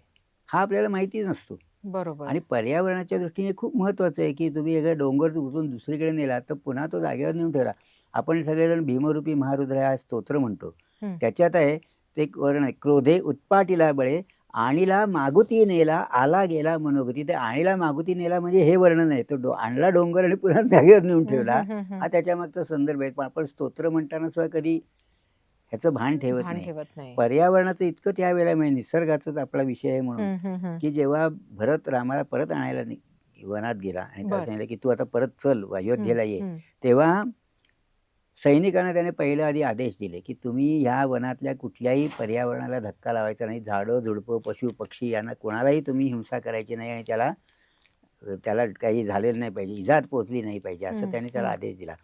हा आपल्याला माहिती नसतो. बरोबर. आणि पर्यावरणाच्या दृष्टीने खूप महत्त्वाचं आहे, की तुम्ही एखादा डोंगर उचलून दुसरीकडे नेला, तर पुन्हा तो जागेवर नेऊन ठेवला. आपण सगळेजण भीमरूपी महारुद्र हा स्तोत्र म्हणतो. हं. त्याच्यात आहे ते एक वर्ण आहे, क्रोधे उत्पाटीला बळे, आणीला मागुती नेला, आला गेला मनोगती. ते आणीला मागुती नेला म्हणजे हे वर्णन आहे. तो आणला डोंगर आणि पुन्हा जागेवर नेऊन हं, ठेवला. हं, हं, हं. हा त्याच्यामागचा संदर्भ आहे. पण आपण स्तोत्र म्हणताना सुद्धा कधी ह्याचं भान ठेवत भान नाही. ठेवत नाही. पर्यावरणाचं इतकं त्यावेळेला म्हणजे निसर्गाचाच आपला विषय आहे म्हणून, हं, हं, हं. की जेव्हा भरत रामाला परत आणायला वनात गेला आणि त्याला बरं. सांगितलं, की "तू आता परत चल, हं, अयोध्येला ये." हं. तेव्हा सैनिकांना त्याने पहिल्या आधी आदेश दिले, की तुम्ही ह्या वनातल्या कुठल्याही पर्यावरणाला धक्का लावायचा नाही. झाडं, झुडपं, पशु-पक्षी यांना कोणालाही तुम्ही हिंसा करायची नाही आणि त्याला त्याला काही झालेलं नाही पाहिजे, इजा पोहोचली नाही पाहिजे, असं हं, त्याने त्याला हं. आदेश दिला.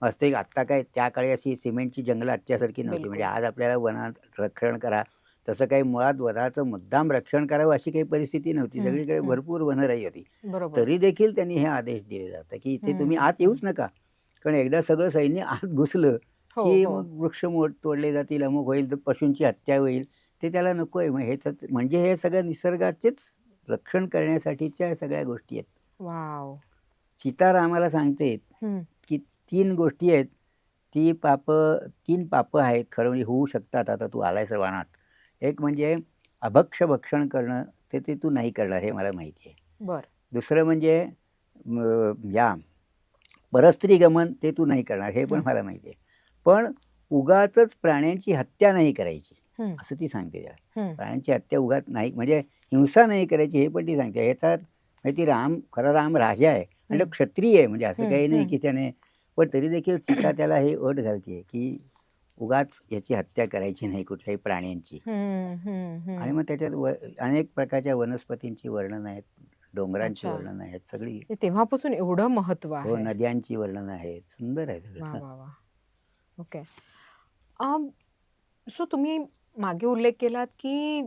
वास्तविक आत्ता काय त्या काळी अशी सिमेंटची जंगलं आजच्यासारखी नव्हती. म्हणजे बिलकुल. आज आपल्याला वनात रक्षण करा, तसं काही मुळात वनाचं मुद्दाम रक्षण करावं अशी काही परिस्थिती नव्हती. हं, सगळीकडे हं. भरपूर वनराई होती. बरोबर. तरी देखील त्यांनी हे आदेश दिलेला होता, की इथे तुम्ही हं, आत हं. येऊच नका. कारण एकदा सगळं सैन्य आत घुसलं, हो, की हो. मग वृक्ष तोडले जातील, अमुक होईल, तर पशूंची हत्या होईल. ते त्याला नको आहे. मग हे म्हणजे हे सगळं निसर्गाचेच रक्षण करण्यासाठीच्या सगळ्या गोष्टी आहेत. वॉव! सीता रामाला सांगते, हं. की 3 गोष्टी आहेत. 3 पापं आहेत खरं म्हणजे होऊ शकतात आता तू आलायस वनात. एक म्हणजे अभक्ष्य भक्षण करणं, ते ते तू नाही करणार हे मला माहिती आहे. बरं. दुसरं म्हणजे या परस्त्री गमन ते तू नाही करणार हे पण हं, मला माहिती आहे. पण उगाचच प्राण्यांची हत्या नाही करायची, हं, असं ती सांगते त्याला. हं, प्राण्यांची हत्या उगाच नाही म्हणजे हिंसा नाही करायची हे पण ती सांगते. ह्याचा म्हणजे खरा राम राजा आहे आणि तो हं, क्षत्रिय आहे म्हणजे असं हं, काही नाही हं. की त्याने पण तरी देखील सीता त्याला हे अट घालते की उगाच याची हत्या करायची नाही कुठल्याही प्राण्यांची. हं, हं, आणि हं. मग त्याच्यात अनेक प्रकारच्या वनस्पतींची वर्णनं आहेत, डोंगरांची अच्छा. वर्णनं आहेत, सगळी ते तेव्हापासून एवढं महत्त्व हो, आहे. नद्यांची वर्णनं आहेत. सुंदर आहे वाह, सगळं. वाह, वाह! ओके. अं, सो तुम्ही मागे उल्लेख केलात, की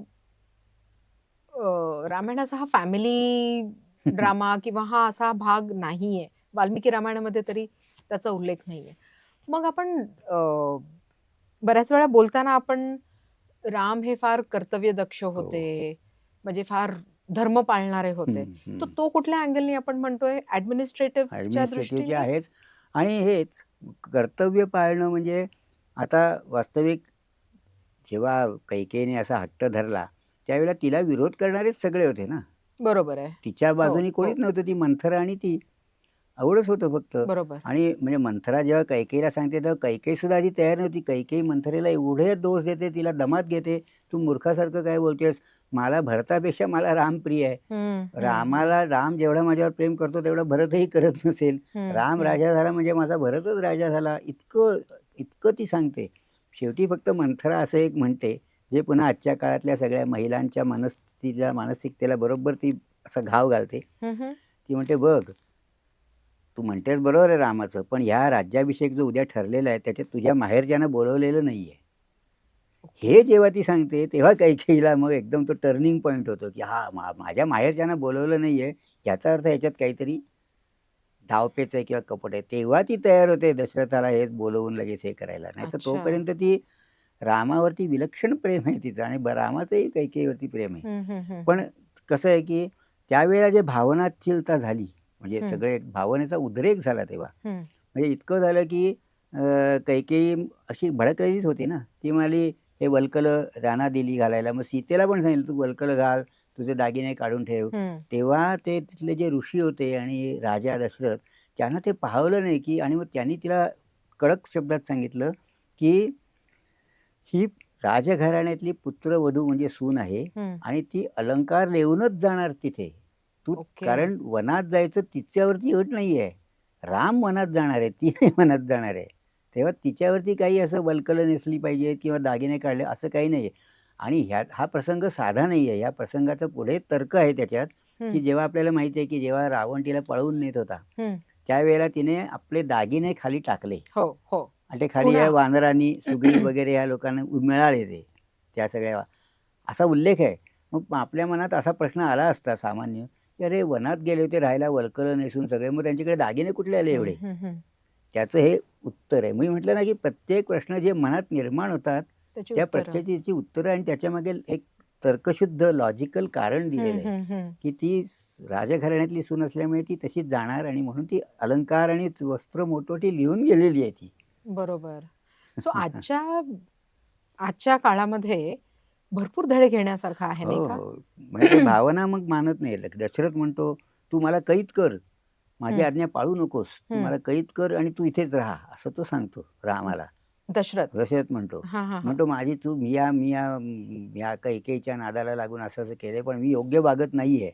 रामायणाचा हा फॅमिली ड्रामा किंवा हा असा भाग नाहीये. वाल्मिकी रामायणामध्ये तरी त्याचा उल्लेख नाहीये. मग आपण बऱ्याच वेळा बोलताना आपण राम हे फार कर्तव्यदक्ष हो. होते, म्हणजे फार धर्म पाळणारे होते. हं, तर हं. तो कुठल्या अँगलनी आपण म्हणतोय? ॲडमिनिस्ट्रेटिव्हच्या ॲडमिनिस्ट्रेटिव्हचे दृष्टीने? आहेच आणि हेच कर्तव्य पाळणं म्हणजे आता वास्तविक जेव्हा कैकेयीने असा हट्ट धरला, त्यावेळेला तिला विरोध करणारेच सगळे होते ना. बरोबर आहे. तिच्या हो, बाजूनी कोणीच हो. नव्हतं. ती मंथरा आणि ती एवढंच होतं फक्त. बरोबर. आणि म्हणजे मंथरा जेव्हा कैकेयीला सांगते तेव्हा कैकेयी सुद्धा आधी तयार नव्हती. कैकेयी मंथरेला एवढे दोष देते, तिला दमात घेते. तू मूर्खासारखं काय बोलतेस? मला भरतापेक्षा मला राम प्रिय आहे. हं, हं, हं. राम जेवढा माझ्यावर प्रेम करतो तेवढं भरतही करत नसेल. हं, राम हं. राजा झाला म्हणजे माझा भरतच राजा झाला. इतकं इतकं ती सांगते. शेवटी फक्त मंथरा असं एक म्हणते, जे पुन्हा आजच्या काळातल्या सगळ्या महिलांच्या मानसिकतेला बरोबर ती असा घाव घालते. हं, हं. ती म्हणते, "बघ, तू म्हणतेस बरोबर आहे रामाचं, पण ह्या राज्याभिषेक जो उद्या ठरलेला आहे त्याच्यात तुझ्या माहेरच्यानं बोलवलेलं नाहीये." ओके. हे जेव्हा ती सांगते तेव्हा कैकेयीला मग एकदम तो टर्निंग पॉइंट होतो, की माझ्या माहेरच्यानं बोलवलं नाहीये, याचा अर्थ ह्याच्यात काहीतरी डावपेच आहे किंवा कपट आहे. तेव्हा ती तयार होते दशरथाला हे बोलवून लगेच हे करायला. नाहीतर अच्छा. तोपर्यंत ती रामावरती विलक्षण प्रेम आहे तिचं आणि रामाचंही कैकेयीवरती प्रेम आहे. हं, हं, हं, पण हं. कसं आहे, की त्यावेळेला जे भावनाशीलता झाली, म्हणजे हं, सगळे भावनेचा उद्रेक झाला तेव्हा. हं. म्हणजे इतकं झालं, की कैकेयी अशी भडकलेलीच होती ना. ती म्हणाली, "हे वल्कलं राणा दिली घालायला." मग सीतेला पण सांगितलं, "तू वल्कलं घाल, तुझे दागिने काढून ठेव." हं. तेव्हा ते तिथले जे ऋषी होते आणि राजा दशरथ त्यांना ते पाहवलं नाही, की आणि मग त्यांनी तिला कडक शब्दात सांगितलं, की ही राजघराण्यातली पुत्रवधू म्हणजे सून आहे हं. आणि ती अलंकार लेऊनच जाणार तिथे. तू ओके. कारण वनात जायचं तिच्यावरती अट नाहीये. राम वनात जाणार आहे, ती नाही वनात जाणार आहे. तेव्हा तिच्यावरती काही असं वल्कलं नेसली पाहिजे किंवा दागिने काढले असं काही नाहीये. आणि हा प्रसंग साधा नाहीये. या प्रसंगाचा पुढे तर्क आहे त्याच्यात, हं, की जेव्हा आपल्याला माहिती आहे, की जेव्हा रावण तिला पळवून नेत होता, हं. त्यावेळेला तिने आपले दागिने खाली टाकले. हो, हो. आणि ते खाली पुन्हा या वानरांनी, सुग्रीव वगैरे ह्या लोकांना मिळाले ते. त्या सगळ्या असा उल्लेख आहे. मग आपल्या मनात असा प्रश्न आला असता सामान्य, की अरे वनात गेले होते राहायला वल्कलं नेसून सगळे, मग त्यांच्याकडे दागिने कुठले आले हं, एवढे? हं, हं. त्याचं हे उत्तर आहे. मी म्हटलं ना, की प्रत्येक प्रश्न जे मनात निर्माण होतात, त्याची त्या उत्तरं. प्रत्येकाची उत्तरं आणि त्याच्यामागे एक तर्कशुद्ध लॉजिकल कारण हं, दिलेलं आहे, हं, हं. की ती राजघराण्यातली सून असल्यामुळे ती तशीच जाणार आणि म्हणून ती अलंकार आणि वस्त्र मोटोटी लिहून गेलेली आहे ती. बरोबर. सो आजच्या आजच्या काळामध्ये भरपूर धडे घेण्यासारखं आहे, हो, नाही का? हो. म्हणजे ते भावना मग मानत नाही. दशरथ म्हणतो, "तू मला कैद कर. माझी हं, आज्ञा पाळू नकोस. तू हं. मला कैद कर आणि तू इथेच राहा." असं तो सांगतो रामाला. दशरथ. दशरथ म्हणतो. हां, हां, हां. म्हणतो, "माझी चूक मी या कैकेयीच्या नादाला लागून असं-असं केलंय, पण मी योग्य वागत नाहीये.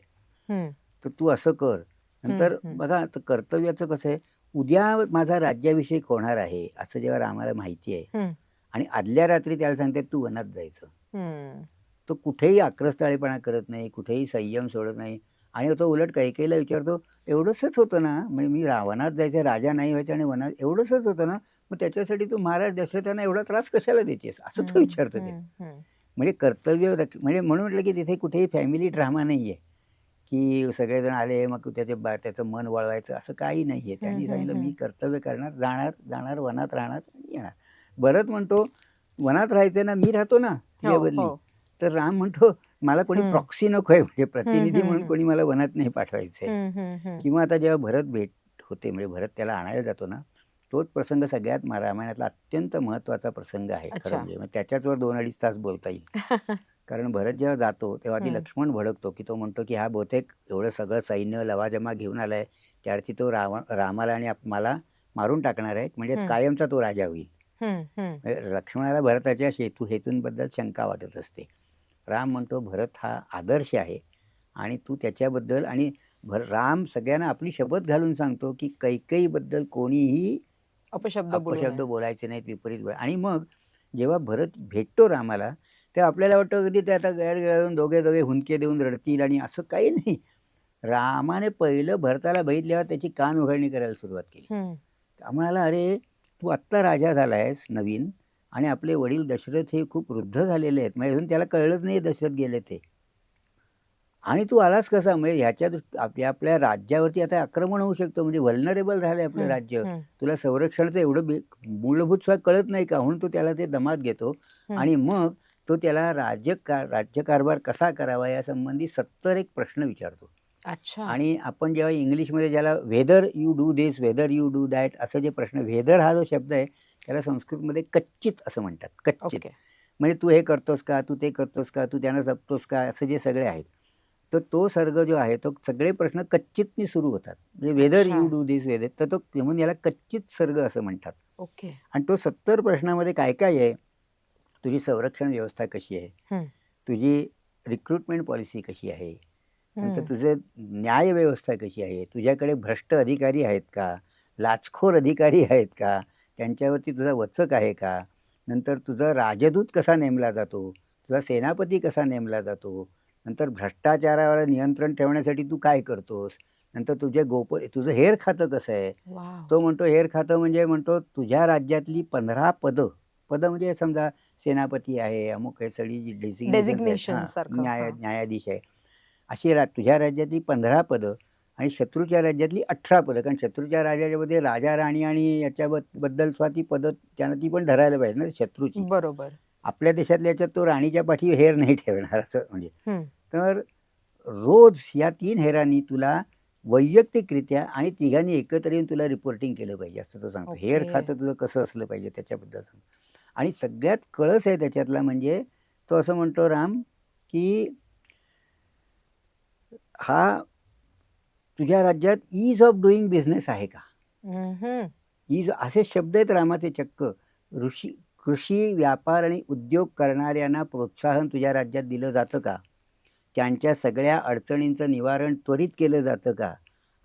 हं, तर तू असं कर." हं, नंतर हं, बघा आता कर्तव्याचं कसं आहे, उद्या माझा राज्याभिषेक होणार आहे, असं जेव्हा रामाला माहिती आहे हं, आणि आदल्या रात्री त्याला सांगतात, "तू वनात जायचं." हं, तो कुठेही आक्रस्ताळेपणा करत नाही, कुठेही संयम सोडत नाही आणि तो उलट कैकेयीला विचारतो, "एवढंसच होतं ना? म्हणजे मी वनात जायचं, राजा नाही व्हायचं आणि वनात एवढंसच होतं ना? मग त्याच्यासाठी तू महाराज दशरथांना एवढा त्रास कशाला देतेस?" असं तो हं, विचारतो ते. हं, हं. म्हणजे म्हणजे म्हणून म्हटलं की तिथे कुठेही फॅमिली ड्रामा नाहीये, की सगळेजण आले मग त्याचं मन वळवायचं असं काही नाहीये. हं, त्यांनी हं, सांगितलं, "मी हं. कर्तव्य करणार, जाणार वनात राहणार आणि येणार." भरत म्हणतो, "वनात राहायचं ना, मी राहतो ना हो, तुझ्या बदली." हो. तर राम म्हणतो, "मला कोणी हं, प्रॉक्सी नकोय म्हणजे हं, प्रतिनिधी हं, म्हणून हं. कोणी मला वनात नाही पाठवायचंय." हं, हं, हं. किंवा आता जेव्हा भरत भेट होते म्हणजे भरत त्याला आणायला जातो ना, तोच प्रसंग सगळ्यात रामायणातला अत्यंत महत्त्वाचा प्रसंग आहे खरं अच्छा. म्हणजे. मग त्याच्याचवर 2-2.5 तास बोलता येईल. कारण भरत जेव्हा जातो, तेव्हा ती हं, लक्ष्मण भडकतो, की तो म्हणतो, की हा बहुतेक एवढं सगळं सैन्य लवाजमा घेऊन आलाय, त्यावरती तो रामाला आणि मला मारून टाकणार आहे. म्हणजे हं, कायमचा तो राजा होईल. हं, हं, लक्ष्मणाला भरताच्या हेतूंबद्दल शंका वाटत असते. राम म्हणतो, "भरत हा आदर्श आहे आणि तू त्याच्याबद्दल." आणि राम सगळ्यांना आपली शपथ घालून सांगतो, की कैकेयीबद्दल कोणीही अपशब्द बोलू अपशब्द नये. बोलायचे नाहीत, विपरीत आणि मग जेव्हा भरत भेटतो रामाला, तेव्हा आपल्याला वाटतं कधी ते आता गैरगैरून दोघे-दोघे हुंदके देऊन रडतील आणि असं काही नाही. रामाने पहिलं भरताला बघितल्यावर त्याची कान उघडणी करायला सुरुवात केली. हं, म्हणाला, "अरे, तू आत्ता राजा झालायस नवीन आणि आपले वडील दशरथ हे खूप वृद्ध झालेले आहेत. म्हणजे अजून त्याला कळलंच नाही दशरथ गेले ते. आणि तू आलास कसा? म्हणजे ह्याच्या आपल्या राज्यावरती आता आक्रमण होऊ शकतं. म्हणजे व्हल्नरेबल झालंय आपलं हं, राज्य. हं, तुला संरक्षणाचं एवढं मूलभूत सुद्धा कळत नाही का?" म्हणून तो त्याला ते दमात घेतो हं. आणि मग तो त्याला राज्यकारभार कसा करावा यासंबंधी 70 एक प्रश्न विचारतो. अच्छा. आणि आपण जेव्हा इंग्लिशमध्ये ज्याला whether you do this, whether you do that असे जे प्रश्न व्हेदर हा जो शब्द आहे, त्याला संस्कृतमध्ये कच्चित असं म्हणतात. कच्चित. ओके. म्हणजे तू हे करतोस का, तू ते करतोस का, तू त्यांना जपतोस का, असं जे सगळे आहेत. तर तो सर्ग जो आहे तो सगळे प्रश्न कच्चितनी सुरू होतात. म्हणजे वेदर अच्छा. यू डू दिस वेदर, तर तो म्हणून याला कच्चित सर्ग असं म्हणतात. ओके. आणि तो 70 प्रश्नामध्ये काय काय आहे, तुझी संरक्षण व्यवस्था कशी आहे, हं, तुझी रिक्रुटमेंट पॉलिसी कशी आहे, नंतर हं. तुझं न्याय व्यवस्था कशी आहे, तुझ्याकडे भ्रष्ट अधिकारी आहेत का, लाचखोर अधिकारी आहेत का, त्यांच्यावरती तुझा वचक आहे का, नंतर तुझा राजदूत कसा नेमला जातो, तुझा सेनापती कसा नेमला जातो, नंतर भ्रष्टाचारावर नियंत्रण ठेवण्यासाठी तू काय करतोस, नंतर तुझं हेर खातं कसं आहे. वॉव! तो म्हणतो हेर खातं म्हणजे म्हणतो तुझ्या राज्यातली 15 पदं, पदं म्हणजे समजा सेनापती आहे, अमुक आहे, सगळी जी डेसिग्नेशन्स आहेत, डेझिग्नेशन सारखं. हां. न्यायाधीश आहे. अशी तुझ्या राज्यातली 15 पदं आणि शत्रूच्या राज्यातली 18 पदं. कारण शत्रूच्या राज्यामध्ये राजा, राणी आणि याच्याबद्दल सुद्धा ती पदं त्यांना ती पण धरायला पाहिजे ना शत्रूची. बरोबर. आपल्या देशातल्या याच्यात तो राणीच्या पाठी हेर नाही ठेवणार असं म्हणजे. हं. तर रोज या 3 हेरांनी तुला वैयक्तिकरित्या आणि तिघांनी एकत्र येऊन तुला रिपोर्टिंग केलं पाहिजे असं तो सांगतो. हेर ओके. खातं तुझं कसं असलं पाहिजे त्याच्याबद्दल सांगतो. आणि सगळ्यात कळस आहे त्याच्यातला म्हणजे तो असं म्हणतो राम, की हा तुझ्या राज्यात ईज ऑफ डुईंग बिझनेस आहे का? हं, ईज असे शब्द आहेत रामाचे चक्क. कृषी, व्यापार आणि उद्योग करणाऱ्यांना प्रोत्साहन तुझ्या राज्यात दिलं जातं का? त्यांच्या सगळ्या अडचणींचं निवारण त्वरित केलं जातं का?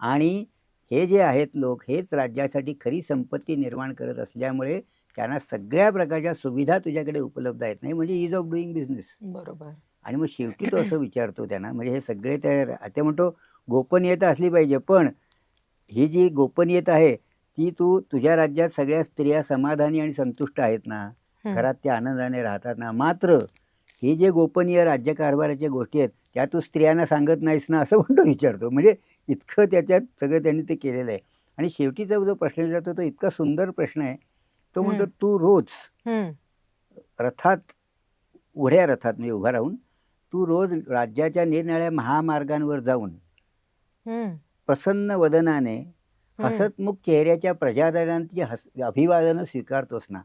आणि हे जे आहेत लोक हेच राज्यासाठी खरी संपत्ती निर्माण करत असल्यामुळे त्यांना सगळ्या प्रकारच्या सुविधा तुझ्याकडे उपलब्ध आहेत. नाही म्हणजे ईज ऑफ डुईंग बिझनेस. बरोबर. आणि मग शेवटी तो असं विचारतो त्यांना, म्हणजे हे सगळे ते म्हणतो गोपनीयता असली पाहिजे, पण ही जी गोपनीयता आहे ती तुझ्या राज्यात सगळ्या स्त्रिया समाधानी आणि संतुष्ट आहेत ना, हं. घरात त्या आनंदाने राहतात ना, मात्र हे जे गोपनीय राज्यकारभाराच्या गोष्टी आहेत त्या तू स्त्रियांना सांगत नाहीस ना, असं पण तो विचारतो. म्हणजे इतकं त्याच्यात सगळं त्यांनी ते केलेलं आहे. आणि शेवटीचा जो प्रश्न विचारतो तो इतका सुंदर प्रश्न आहे. तो म्हणतो हं, तू रोज हं, रथात, उघड्या रथात म्हणजे उभा राहून तू रोज राज्याच्या निरनिराळ्या महामार्गांवर जाऊन हं, प्रसन्न वदनाने हं. हसतमुख चेहऱ्याच्या प्रजाजनांची अभिवादनं स्वीकारतोस ना.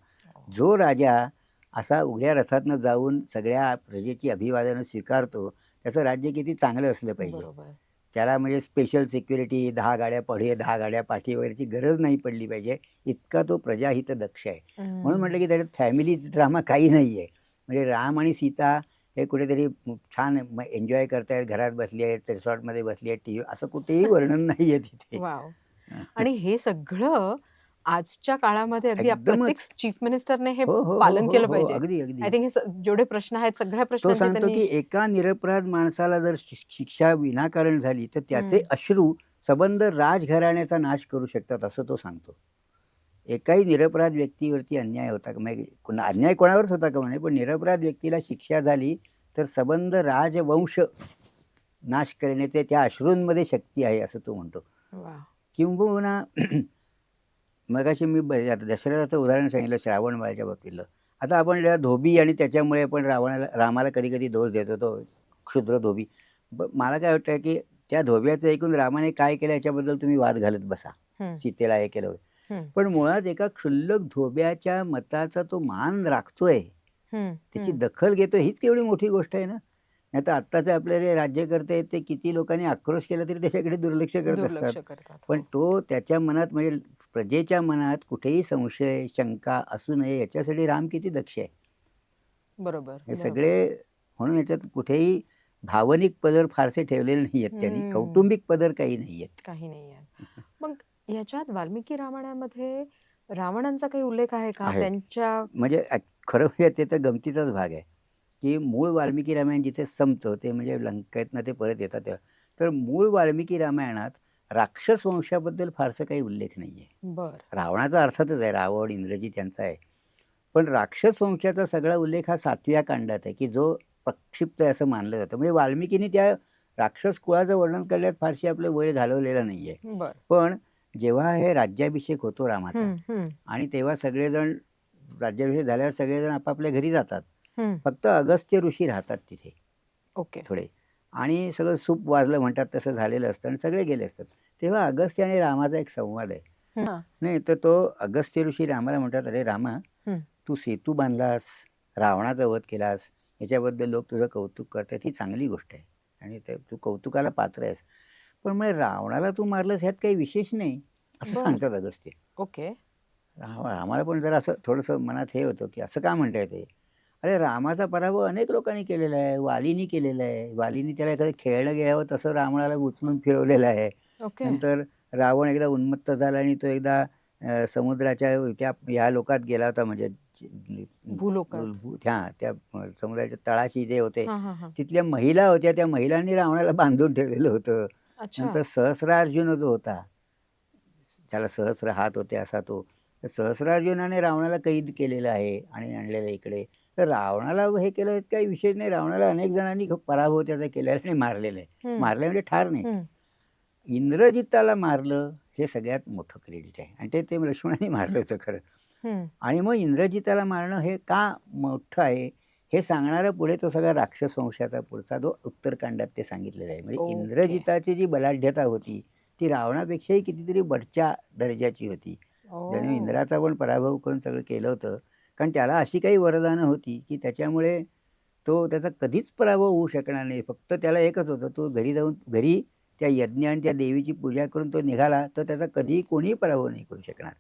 जो राजा असा उघड्या रथातनं जाऊन सगळ्या प्रजेची अभिवादनं स्वीकारतो त्याचं राज्य किती चांगलं असलं पाहिजे. बरोबर. त्याला म्हणजे स्पेशल सिक्युरिटी 10 गाड्या पुढे 10 गाड्या पाठी वगैरेची गरज नाही पडली पाहिजे. इतका तो प्रजाहित दक्ष आहे. म्हणून म्हटलं हं. की त्याच्यात फॅमिली ड्रामा काही नाही आहे. म्हणजे राम आणि सीता हे कुठेतरी छान एन्जॉय करतायत, घरात बसली आहेत, रिसॉर्टमध्ये बसली आहेत, टीव्ही असं कुठेही वर्णन नाही आहे तिथे. वॉव! आणि हे सगळं आजच्या काळामध्ये अगदी प्रत्येक एकदमच. चीफ मिनिस्टरने हे हो, हो, हो, पालन हो, केलं हो. पाहिजे. अगदी, आय अगदी. थिंक हे जेवढे प्रश्न आहेत सगळ्या तो प्रश्नांची सांगतो त्यांनी की एका निरपराध माणसाला जर शिक्षा विनाकारण झाली तर त्याचे हं. अश्रू सबंध राजघराण्याचा नाश करू शकतात असं तो सांगतो. एकाही निरपराध व्यक्तीवरती अन्याय होता का म्हणजे अन्याय कोणावरच होता का म्हणे, पण निरपराध व्यक्तीला शिक्षा झाली तर सबंध राजवंश नाश करण्याचे त्या अश्रूंमध्ये शक्ती आहे असं तो म्हणतो. वाह! किंबहुना मगाशी मी आता दशरथाचं उदाहरण सांगितलं श्रावणबाळाच्या बाबतीतलं. आता आपण त्या धोबी आणि त्याच्यामुळे आपण रामाला कधी-कधी दोष देतो, तो क्षुद्र धोबी. मला काय वाटतं की त्या धोब्याचं ऐकून रामाने काय केलं याच्याबद्दल तुम्ही वाद घालत बसा. हं, सीतेला हे केलं. हं, पण मुळात एका क्षुल्लक धोब्याच्या मताचा तो मान राखतोय, हं, त्याची हं. दखल घेतोय हीच केवढी मोठी गोष्ट आहे ना. नाहीतर आत्ताचे आपले जे राज्यकर्ते आहेत ते किती लोकांनी आक्रोश केला तरी त्याच्याकडे दुर्लक्ष करत असतात. दुर्लक्ष करतात. पण हो. तो त्याच्या मनात म्हणजे प्रजेच्या मनात कुठेही संशय, शंका असू नये याच्यासाठी राम किती दक्ष आहे. बरोबर, हे बरोबर. सगळे म्हणून याच्यात कुठेही भावनिक पदर फारसे ठेवलेले नाहीयेत त्यांनी. हं. कौटुंबिक पदर काही नाहीयेत. काही नाहीये. मग ह्याच्यात वाल्मिकी रामायणामध्ये रावणांचा काही उल्लेख आहे का? आहेत. त्यांच्या म्हणजे खरं म्हणजे ते तर गमतीचाच भाग आहे, की मूळ वाल्मिकी रामायण जिथे संपतं ते म्हणजे लंकेतनं ते परत येतात तेव्हा. तर मूळ वाल्मिकी रामायणात राक्षस वंशाबद्दल फारसा काही उल्लेख नाहीये. बरं. रावणाचा अर्थातच आहे, रावण, इंद्रजित यांचा आहे. पण राक्षस वंशाचा सगळा उल्लेख हा 7व्या कांडात आहे, की जो प्रक्षिप्त आहे असं मानलं जातं. म्हणजे वाल्मिकीने त्या राक्षस कुळाचं वर्णन करण्यात फारशी आपला वेळ घालवलेला नाहीये. बरं. पण जेव्हा हे राज्याभिषेक होतो रामाचा हं, हं, आणि तेव्हा सगळेजण राज्याभिषेक झाल्यावर सगळेजण आपापल्या घरी जातात. हं. फक्त अगस्त्य ऋषी राहतात तिथे ओके. थोडे आणि सगळं सूप वाजलं म्हणतात तसं झालेलं असतं आणि सगळे गेले असतात. तेव्हा अगस्त्य आणि रामाचा एक संवाद आहे. हां. नाही तर तो अगस्त्य ऋषी रामाला म्हणतात, "अरे रामा, हं. तू सेतू बांधलास, रावणाचा वध केलास, याच्याबद्दल लोक तुझं कौतुक करतात, ही चांगली गोष्ट आहे आणि ते तू कौतुकाला पात्र आहेस. पण मग रावणाला तू मारलंस ह्यात काही विशेष नाही, असं बर. सांगतात अगस्त्य. ओके. आम्हाला पण जरा असं थोडंसं मनात हे होतं, की असं का म्हणता येते? अरे रामाचा पराभव अनेक लोकांनी केलेला आहे. वालीनी केलेला आहे. वालीनी त्याला एखादं खेळणं घ्यावं तसं रावणाला उचलून फिरवलेलं आहे. ओके. नंतर रावण एकदा उन्मत्त झाला आणि तो एकदा समुद्राच्या त्या ह्या लोकात गेला होता, म्हणजे भूलोकात. त्या समुद्राच्या तळाशी जे होते, हा हा हा. तिथल्या महिला होत्या. त्या महिलांनी रावणाला बांधून ठेवलेलं होतं. अच्छा. नंतर सहस्रार्जुन जो होता, त्याला सहस्र हात होते असा तो. तर सहस्रार्जुनाने रावणाला कैद केलेलं आहे आणि आणलेलं इकडे. तर रावणाला हे केलं काही विशेष नाही. रावणाला अनेक जणांनी पराभव त्याचा केलेला आणि मारलेला आहे. हम्म. मारलं म्हणजे ठार नाही. हम्म. इंद्रजिताला मारलं हे सगळ्यात मोठं क्रेडिट आहे आणि ते लक्ष्मणाने मारलं होतं खरं. हम्म. आणि मग इंद्रजिताला मारणं हे का मोठं आहे हे सांगणारा पुढे तो सगळा राक्षस वंशाचा पुढचा जो उत्तरकांडात ते सांगितलेलं आहे. म्हणजे ओके. इंद्रजिताची जी बलाढ्यता होती ती रावणापेक्षाही कितीतरी वरच्या दर्जाची होती. ज्याने ओ. इंद्राचा पण पराभव करून सगळं केलं होतं. कारण त्याला अशी काही वरदानं होती की त्याच्यामुळे तो त्याचा कधीच पराभव होऊ शकणार नाही. फक्त त्याला एकच होतं, तो घरी जाऊन घरी त्या यज्ञ आणि त्या देवीची पूजा करून तो निघाला तर त्याचा कधीही कोणीही पराभव नाही करू शकणार.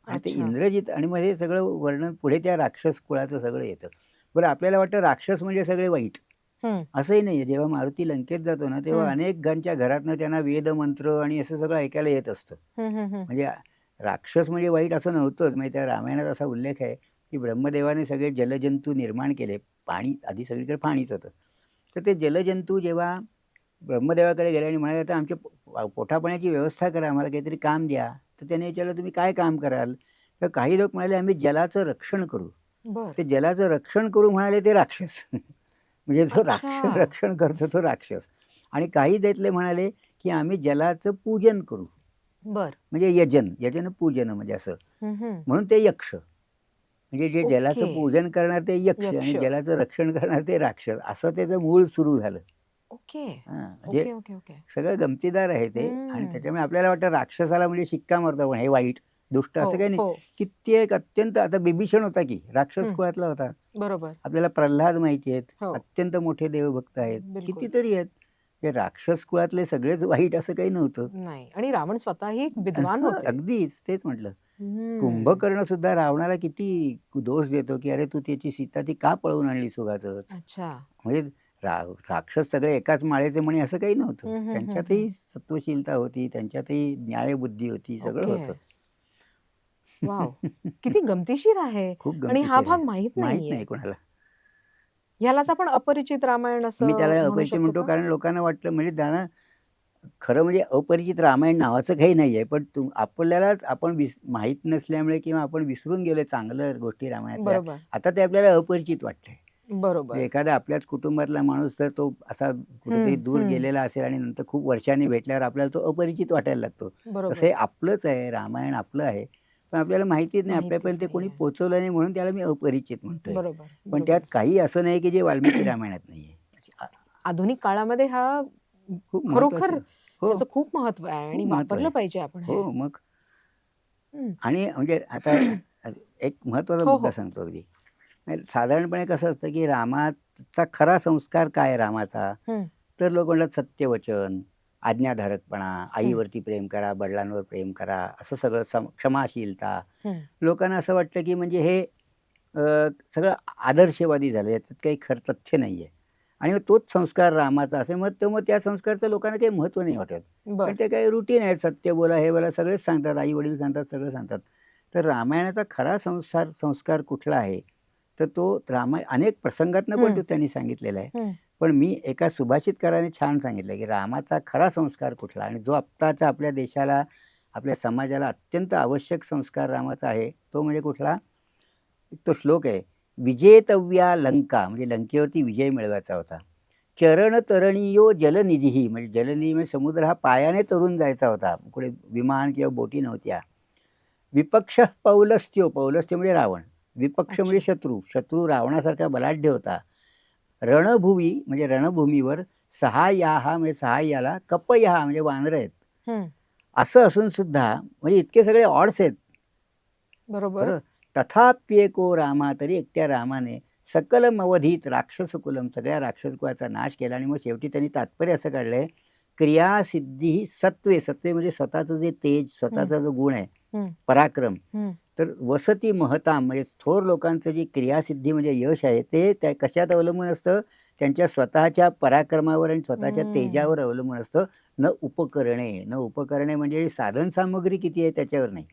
आणि ते अच्छा. इंद्रजित आणि मग हे सगळं वर्णन पुढे त्या राक्षस कुळाचं सगळं येतं. बरं आपल्याला वाटतं राक्षस म्हणजे सगळे वाईट. हम्म. असंही नाहीये. जेव्हा मारुती लंकेत जातो ना, तेव्हा हम्म. अनेकांच्या घरातनं त्यांना वेद मंत्र आणि असं सगळं ऐकायला येत असतं. हम्म. हम्म. म्हणजे राक्षस म्हणजे वाईट असं नव्हतंच. म्हणजे त्या रामायणात असा उल्लेख आहे, की ब्रह्मदेवाने सगळे जलजंतू निर्माण केले. पाणी आधी सगळीकडे पाणीच होतं. तर ते जलजंतू जेव्हा ब्रह्मदेवाकडे गेले आणि म्हणाले, "आता आमच्या पोटापाण्याची व्यवस्था करा, आम्हाला काहीतरी काम द्या." तर त्याने विचारलं, "तुम्ही काय काम कराल?" तर काही लोक म्हणाले, "आम्ही जलाचं रक्षण करू." बर. ते जलाचं रक्षण करू म्हणाले ते राक्षस. म्हणजे जो अच्छा. रक्षण करतो तो राक्षस. आणि काही त्यातले म्हणाले, की आम्ही जलाचं पूजन करू. बर. म्हणजे यजन पूजन म्हणजे असं. हम्म. हम्म. म्हणून ते यक्ष. म्हणजे जे ओके. जलाचं पूजन करणार ते यक्ष यक्ष. आणि जलाचं रक्षण करणार ते राक्षस. असं त्याचं मूळ सुरू झालं. ओके. हां, म्हणजे ओके. ओके. ओके. सगळं गमतीदार आहे ते आणि हम्म. त्याच्यामुळे आपल्याला वाटतं राक्षसाला म्हणजे शिक्का मारतो आपण, हे वाईट, दुष्ट हो. असं काही नाही. हो. कित्येक अत्यंत आता बिभीषण होता की राक्षस हम्म. कुळातला होता. बरोबर. आपल्याला प्रल्हाद माहिती आहेत. हो. अत्यंत मोठे देवभक्त आहेत. बिलकुल. कितीतरी आहेत. ते राक्षस कुळातले सगळेच वाईट असं काही नव्हतं. नाही. आणि रावण स्वतःही विद्वान हां, होते. अगदीच तेच म्हटलं. हम्म. कुंभकर्ण सुद्धा रावणाला किती दोष देतो, की "अरे तू त्याची सीता ती का पळवून आणलीस उगाचच?" अच्छा. म्हणजे राक्षस सगळे एकाच माळेचे मणी असं काही नव्हतं. हम्म. हम्म. हम्म. त्यांच्यातही सत्वशीलता होती, त्यांच्यातही न्यायबुद्धी होती, सगळं ओके. होतं. वाव. किती गमतीशीर आहे. खूप आणि हा गमतीशीर आहे. भाग माहित माहीत नाहीये. नाही कोणाला. ह्यालाच आपण अपरिचित रामायण मी असं त्याला म्हणू अपरिचित शकतो म्हणतो का? कारण लोकांना वाटलं म्हणजे त्यांना खरं म्हणजे अपरिचित रामायण नावाचं काही नाहीये. पण आपल्यालाच आपण माहीत नसल्यामुळे किंवा आपण विसरून गेलोय चांगल्या गोष्टी रामायणातल्या. बरोबर. आता ते आपल्याला अपरिचित वाटतंय. म्हणजे बरोबर. एखादा आपल्याच कुटुंबातला माणूस जर तो असा कुठेतरी हम्म. दूर हम्म. गेलेला असेल आणि नंतर खूप वर्षांनी भेटल्यावर आपल्याला तो अपरिचित वाटायला लागतो. तसं बरोबर. हे आपलंच आहे, रामायण आपलं आहे. पण आपल्याला माहितीच नाही. माहितीच आपल्यापर्यंत ते कोणी नाहीये. पोहोचवलं नाही म्हणून त्याला मी अपरिचित म्हणतोय. बरोबर. पण त्यात बरोबर. काही असं नाही की जे वाल्मिकी रामायणात नाहीये. आधुनिक काळामध्ये हा खूप खरोखर महत्वाचं. हो, ह्याचं खूप महत्व आहे आणि खूप महत्व वापरलं आहे. पाहिजे आपण हे. हो, मग हम्म. आणि म्हणजे आता एक महत्त्वाचा हो. मुद्दा हो. सांगतो अगदी. म्हणजे साधारणपणे कसं असतं, की रामाचा खरा संस्कार काय आहे रामाचा? हम्म. तर लोक म्हणतात सत्यवचन, आज्ञाधारकपणा, हम्म. आईवरती प्रेम करा, वडिलांवर प्रेम करा, असं सगळं क्षमाशीलता. हम्म. लोकांना असं वाटतं, की म्हणजे हे अ, सगळं आदर्शवादी झालं. याच्यात काही खरं तथ्य नाहीये. आणि मग तोच संस्कार रामाचा असेल, मग त्या संस्काराचं लोकांना काही महत्त्व नाही वाटत. कारण बर. ते काही रुटीन आहेत. सत्य बोला, हे बोला सगळेच सांगतात. आई-वडील सांगतात, सगळं सांगतात. तर रामायणाचा खरा संस्कार कुठला आहे? तर तो अनेक प्रसंगातनं पण हम्म. तो त्यांनी सांगितलेला आहे. हम्म. पण मी एका सुभाषितकाराने छान सांगितलं, की रामाचा खरा संस्कार कुठला? आणि जो आत्ताच्या आपल्या देशाला, आपल्या समाजाला अत्यंत आवश्यक संस्कार रामाचा आहे, तो म्हणजे कुठला? तो श्लोक आहे, "विजेतव्या लंका" म्हणजे लंकेवरती विजय मिळवायचा होता. "चरण तरणीयो जलनिधी" म्हणजे जलनिधी म्हणजे समुद्र हा पायाने तरून जायचा होता. कुठे विमान किंवा बोटी नव्हत्या. "विपक्षः पौलस्त्यो" पौलस्त्य म्हणजे रावण. विपक्ष म्हणजे अच्छा. शत्रू रावणासारखा बलाढ्य होता. रणभुवी म्हणजे रणभूमीवर सहाय्याः म्हणजे सहाय्याला, कपयः म्हणजे वानरं आहेत. हम्म. असं असून सुद्धा म्हणजे इतके सगळे ऑड्स आहेत. बरोबर. बरोबर. तथाप्येको रामा, तरी एकट्या रामाने सकलम अवधीत राक्षसकुलम, सगळ्या राक्षसकुळाचा नाश केला. आणि मग शेवटी त्यांनी तात्पर्य असं काढलंय, क्रियासिद्धी ही सत्वे, सत्वे म्हणजे स्वतःचं जे तेज, स्वतःचा जो गुण आहे, पराक्रम. तर वसती महताम म्हणजे थोर लोकांचं जी क्रियासिद्धी म्हणजे यश आहे ते त्या कशात अवलंबून असतं, त्यांच्या स्वतःच्या पराक्रमावर आणि स्वतःच्या तेजावर अवलंबून असतं. न उपकरणे, न उपकरणे म्हणजे साधन सामग्री किती आहे त्याच्यावर नाही.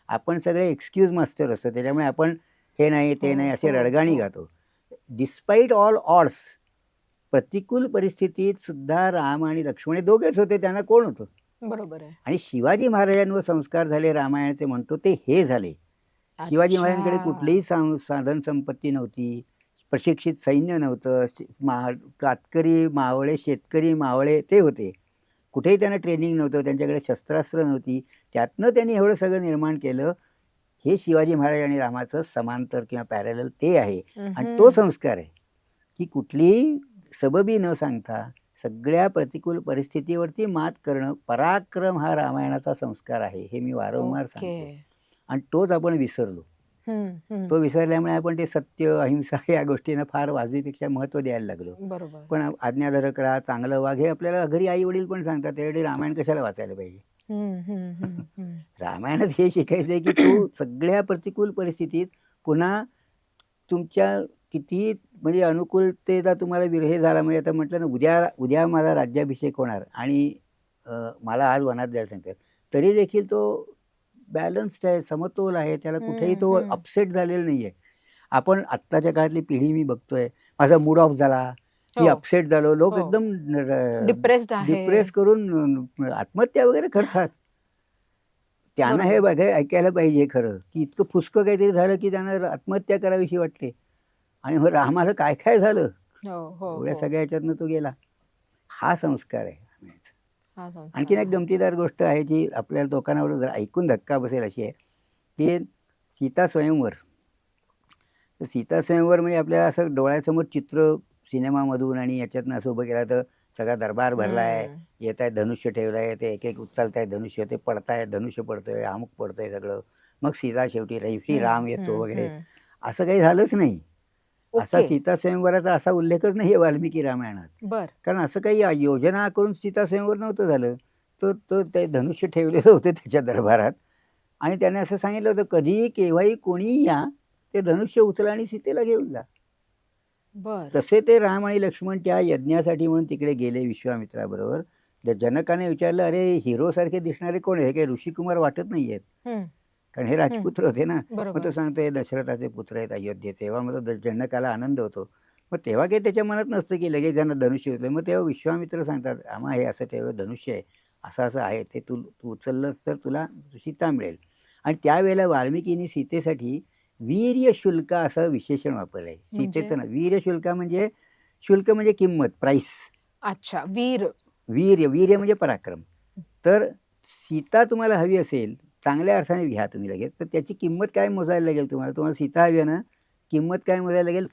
आपण सगळे एक्सक्यूज मास्टर असतो, त्याच्यामुळे आपण हे नाही ते नाही असे रडगाणी गातो. डिस्पाईट ऑल ऑड्स, प्रतिकूल परिस्थितीत सुद्धा राम आणि लक्ष्मण हे दोघेच होते, त्यांना कोण होतं. बरोबर आहे. आणि शिवाजी महाराजांवर संस्कार झाले रामायणाचे म्हणतो ते हे झाले. शिवाजी महाराजांकडे कुठलीही साधन संपत्ती नव्हती, प्रशिक्षित सैन्य नव्हतं, कातकरी मावळे, शेतकरी मावळे ते होते, कुठेही त्यांना ट्रेनिंग नव्हतं, त्यांच्याकडे शस्त्रास्त्र नव्हती. त्यातनं त्यांनी एवढं सगळं निर्माण केलं. हे शिवाजी महाराज आणि रामाचं समांतर किंवा पॅरलल ते आहे. आणि तो संस्कार आहे की कुठलीही सबबी न सांगता सगळ्या प्रतिकूल परिस्थितीवरती मात करणं, पराक्रम हा रामायणाचा संस्कार आहे, हे मी वारंवार सांगतो. आणि तोच आपण विसरलो. तो विसरल्यामुळे आपण ते सत्य, अहिंसा या गोष्टींना फार वाजवीपेक्षा महत्त्व द्यायला लागलो. बरोबर. पण आज्ञाधारक राहा, चांगलं वाघ, हे आपल्याला घरी आई वडील पण सांगतात. त्यासाठी रामायण कशाला वाचायला पाहिजे. रामायणात हे शिकायचं आहे की तू सगळ्या प्रतिकूल परिस्थितीत पुन्हा तुमच्या किती म्हणजे अनुकूलतेचा तुम्हाला विरह झाला, म्हणजे आता म्हटलं ना, उद्या मला राज्याभिषेक होणार आणि मला आज वनात जायला सांगतात, तरी देखील तो बॅलन्स्ड आहे, समतोल आहे, त्याला कुठेही तो अपसेट झालेला नाही आहे. आपण आत्ताच्या काळातली पिढी मी बघतोय, माझा मूड ऑफ झाला, मी अपसेट झालो, लोक एकदम डिप्रेस करून आत्महत्या वगैरे करतात. त्यांना हे ऐकायला पाहिजे खरं, की इतकं फुसकं काहीतरी झालं की त्यांना आत्महत्या करावीशी वाटते. आणि मग रामाला काय काय झालं, एवढ्या सगळ्या ह्याच्यातनं तो गेला. हा संस्कार आहे. आणखीन एक गमतीदार गोष्ट आहे जी आपल्याला लोकांना जर ऐकून धक्का बसेल अशी आहे की सीता स्वयंवर. तर सीता स्वयंवर म्हणजे आपल्याला असं डोळ्यासमोर चित्र सिनेमामधून आणि याच्यातनं असं उभं केलं तर सगळा दरबार भरला आहे, येत आहे, धनुष्य ठेवलं आहे, ते एक एक उचलत आहे धनुष्य, ते पडताय, धनुष्य पडतंय, अमुक पडतंय सगळं. मग सीता शेवटी राम येतो वगैरे, असं काही झालंच नाही. असा सीता स्वयंवराचा असा उल्लेखच नाही आहे वाल्मिकी रामायणात. कारण असं काही योजना करून सीता स्वयंवर नव्हतं झालं. तो ते धनुष्य ठेवलेलं होतं त्याच्या दरबारात आणि त्याने असं सांगितलं होतं, कधीही केव्हाही कोणीही या, ते धनुष्य उचला आणि सीतेला घेऊन जा. तसे ते राम आणि लक्ष्मण त्या यज्ञासाठी म्हणून तिकडे गेले विश्वामित्राबरोबर. जनकाने विचारलं, अरे हिरो सारखे दिसणारे कोण आहे, हे काही ऋषिकुमार वाटत नाहीयेत, कारण हे राजपुत्र होते ना. मग तो सांगतो हे दशरथाचे पुत्र आहेत अयोध्येचे. तेव्हा मग जनकाला आनंद होतो. मग तेव्हा काही त्याच्या मनात नसतं की लगेच ज्यांना धनुष्य होतं. मग तेव्हा विश्वामित्र सांगतात, आम्हा हे असं तेव्हा धनुष्य आहे, असं असं आहे, ते तू उचललंस तर तुला सीता मिळेल. आणि त्यावेळेला वाल्मिकीने सीतेसाठी वीर्य शुल्क असं विशेषण वापरलं आहे. सीतेचं ना, वीर्य शुल्क म्हणजे, शुल्क म्हणजे किंमत, प्राईस. अच्छा, वीर्य म्हणजे पराक्रम. तर सीता तुम्हाला हवी असेल, चांगल्या अर्थाने घ्या तुम्ही लगेच, तर त्याची किंमत काय मोजायला लागेल तुम्हाला सीता हवी आहे ना, किंमत काय मोजायला लागेल,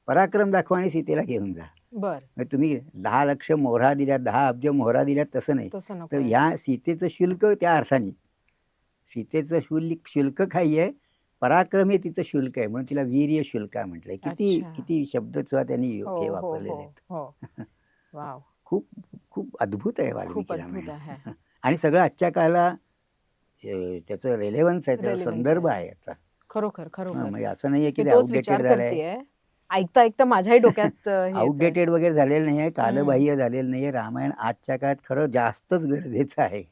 पराक्रम दाखवा आणि सीतेला घेऊन जा. तुम्ही 10 लक्ष मोहरा दिल्यात, 10 अब्ज मोहरा दिल्यात, तसं नाही. तर ह्या सीतेचं शुल्क त्या अर्थाने, सीतेचं शुल्क काही आहे, पराक्रम हे तिचं शुल्क आहे, म्हणून तिला वीर्य शुल्क म्हटलंय. किती शब्द सुद्धा त्यांनी हे वापरलेले आहेत. खूप खूप अद्भुत आहे वाल्मिकी रामायण. आणि सगळं आजच्या काळाला त्याचं रेलेव्हन्स आहे, त्याचा संदर्भ आहे याचा. खरोखर म्हणजे असं नाहीये की आउटडेटेड झालंय, ऐकता माझ्याही डोक्यात आउटडेटेड वगैरे झालेलं नाहीये, कालबाह्य झालेलं नाहीये. रामायण आजच्या काळात खरं जास्तच गरजेचं आहे.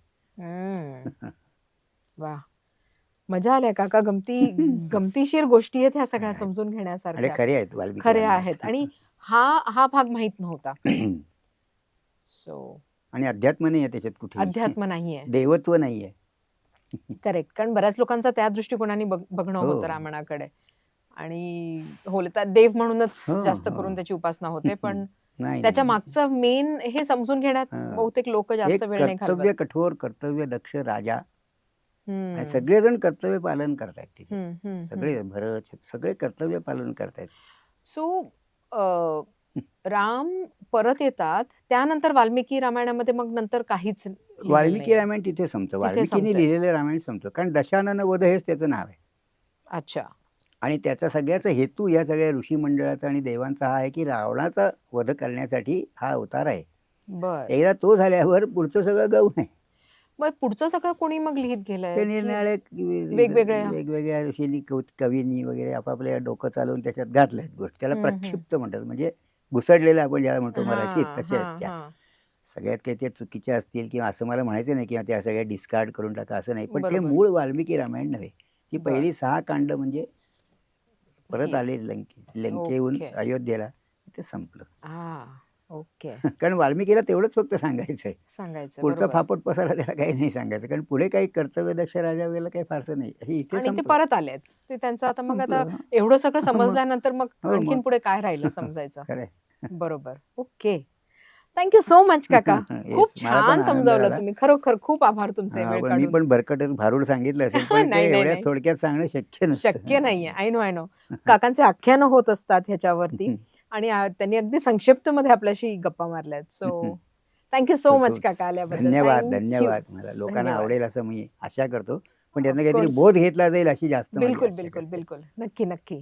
वा, मजा आल्या काका. गमतीशीर गोष्टी आहेत ह्या सगळ्या समजून घेण्यासारख्या, खरे आहेत, वाल्मिकी खऱ्या आहेत. आणि हा भाग माहित नव्हता. आणि अध्यात्म नाहीये त्याच्यात, कुठे अध्यात्म नाहीये, देवत्व नाहीये. करेक्ट. कारण बऱ्याच लोकांचा त्या दृष्टिकोनाने बघणं होतं रामायणाकडे, आणि देव म्हणूनच जास्त करून त्याची उपासना होते. पण त्याच्या मागचं मेन हे समजून घेण्यात बहुतेक लोक जास्त वेळ नाही घालवत. कर्तव्य कठोर, कर्तव्य दक्ष राजा, सगळेजण कर्तव्य पालन करतायत तिथे. सगळे भरत सगळे कर्तव्य पालन करतायत. सो राम परत येतात, त्यानंतर वाल्मिकी रामायणामध्ये मग नंतर काहीच, वाल्मिकी रामायण तिथे संपतं. वाल्मिकीने लिहिलेलं रामायण संपतं, कारण दशानन वध हेच त्याचं नाव आहे. अच्छा. आणि त्याचा सगळ्याचा हेतू या सगळ्या ऋषी मंडळाचा आणि देवांचा हा आहे की रावणाचा वध करण्यासाठी हा अवतार आहे. बर. एकदा तो झाल्यावर पुढचं सगळं गौण आहे. मग पुढचं सगळं कोणी मग लिहित ते गेलंय की निरनिराळे वेगवेगळ्या? वेगवेगळ्या ऋषींनी कवींनी वगैरे आपापल्या डोकं चालवून त्याच्यात घातल्यात गोष्टी. त्याला हम्म. प्रक्षिप्त म्हणतात, म्हणजे घुसडलेलं आपण ज्याला म्हणतो मराठीत हा तशा आहेत हा त्या. हा. सगळ्यात काही त्या चुकीच्या असतील किंवा असं मला म्हणायचं नाही किंवा त्या सगळ्या डिस्कार्ड करून टाका असं नाही, पण ते बरोबर. मूळ वाल्मिकी रामायण नव्हे. ती बर. पहिली 6 कांड म्हणजे परत ही. आले लंकेहून ओके. अयोध्येला, ते संपलं. हा. ओके. कारण वाल्मिकीला तेवढंच फक्त सांगायचं आहे. सांगायचं. पुढचा बरोबर. फापट पसारा त्याला काही नाही सांगायचं, कारण पुढे काही कर्तव्यदक्ष राजा वगैरे काही फारसं नाही, हे इथे आणि ते संपलं. परत आलेत. ते त्यांचं आता मग आता संपलं. एवढं सगळं मग समजल्यानंतर मग हो आणखीन मग पुढे काय राहिलं समजायचं. खरंय. बरोबर. Okay. Thank you so much काका. खूप येस, मला पण छान आनंद समजावलं झाला. तुम्ही. खरोखर खूप आभार तुमचे वेळ पण मी काढून. पण भरकटच भारूड सांगितलं असेल, पण नाही, ते नाही, एवढ्या नाही. थोडक्यात सांगणं शक्य शक्य नसतं. नाहीये. I know, I know. काकांचे आख्यानं होत असतात ह्याच्यावरती आणि त्यांनी अगदी संक्षिप्तमध्ये आपल्याशी गप्पा मारल्यात. So thank you so much काका आल्याबद्दल. धन्यवाद, थँक यू. धन्यवाद. मला लोकांना धन्यवाद. आवडेल असं मी आशा करतो. पण त्यातनं ऑफ काहीतरी कोर्स. बोध घेतला जाईल अशी जास्त माझी बिलकुल, आशा बिलकुल, करते. बिलकुल. नक्की, नक्की.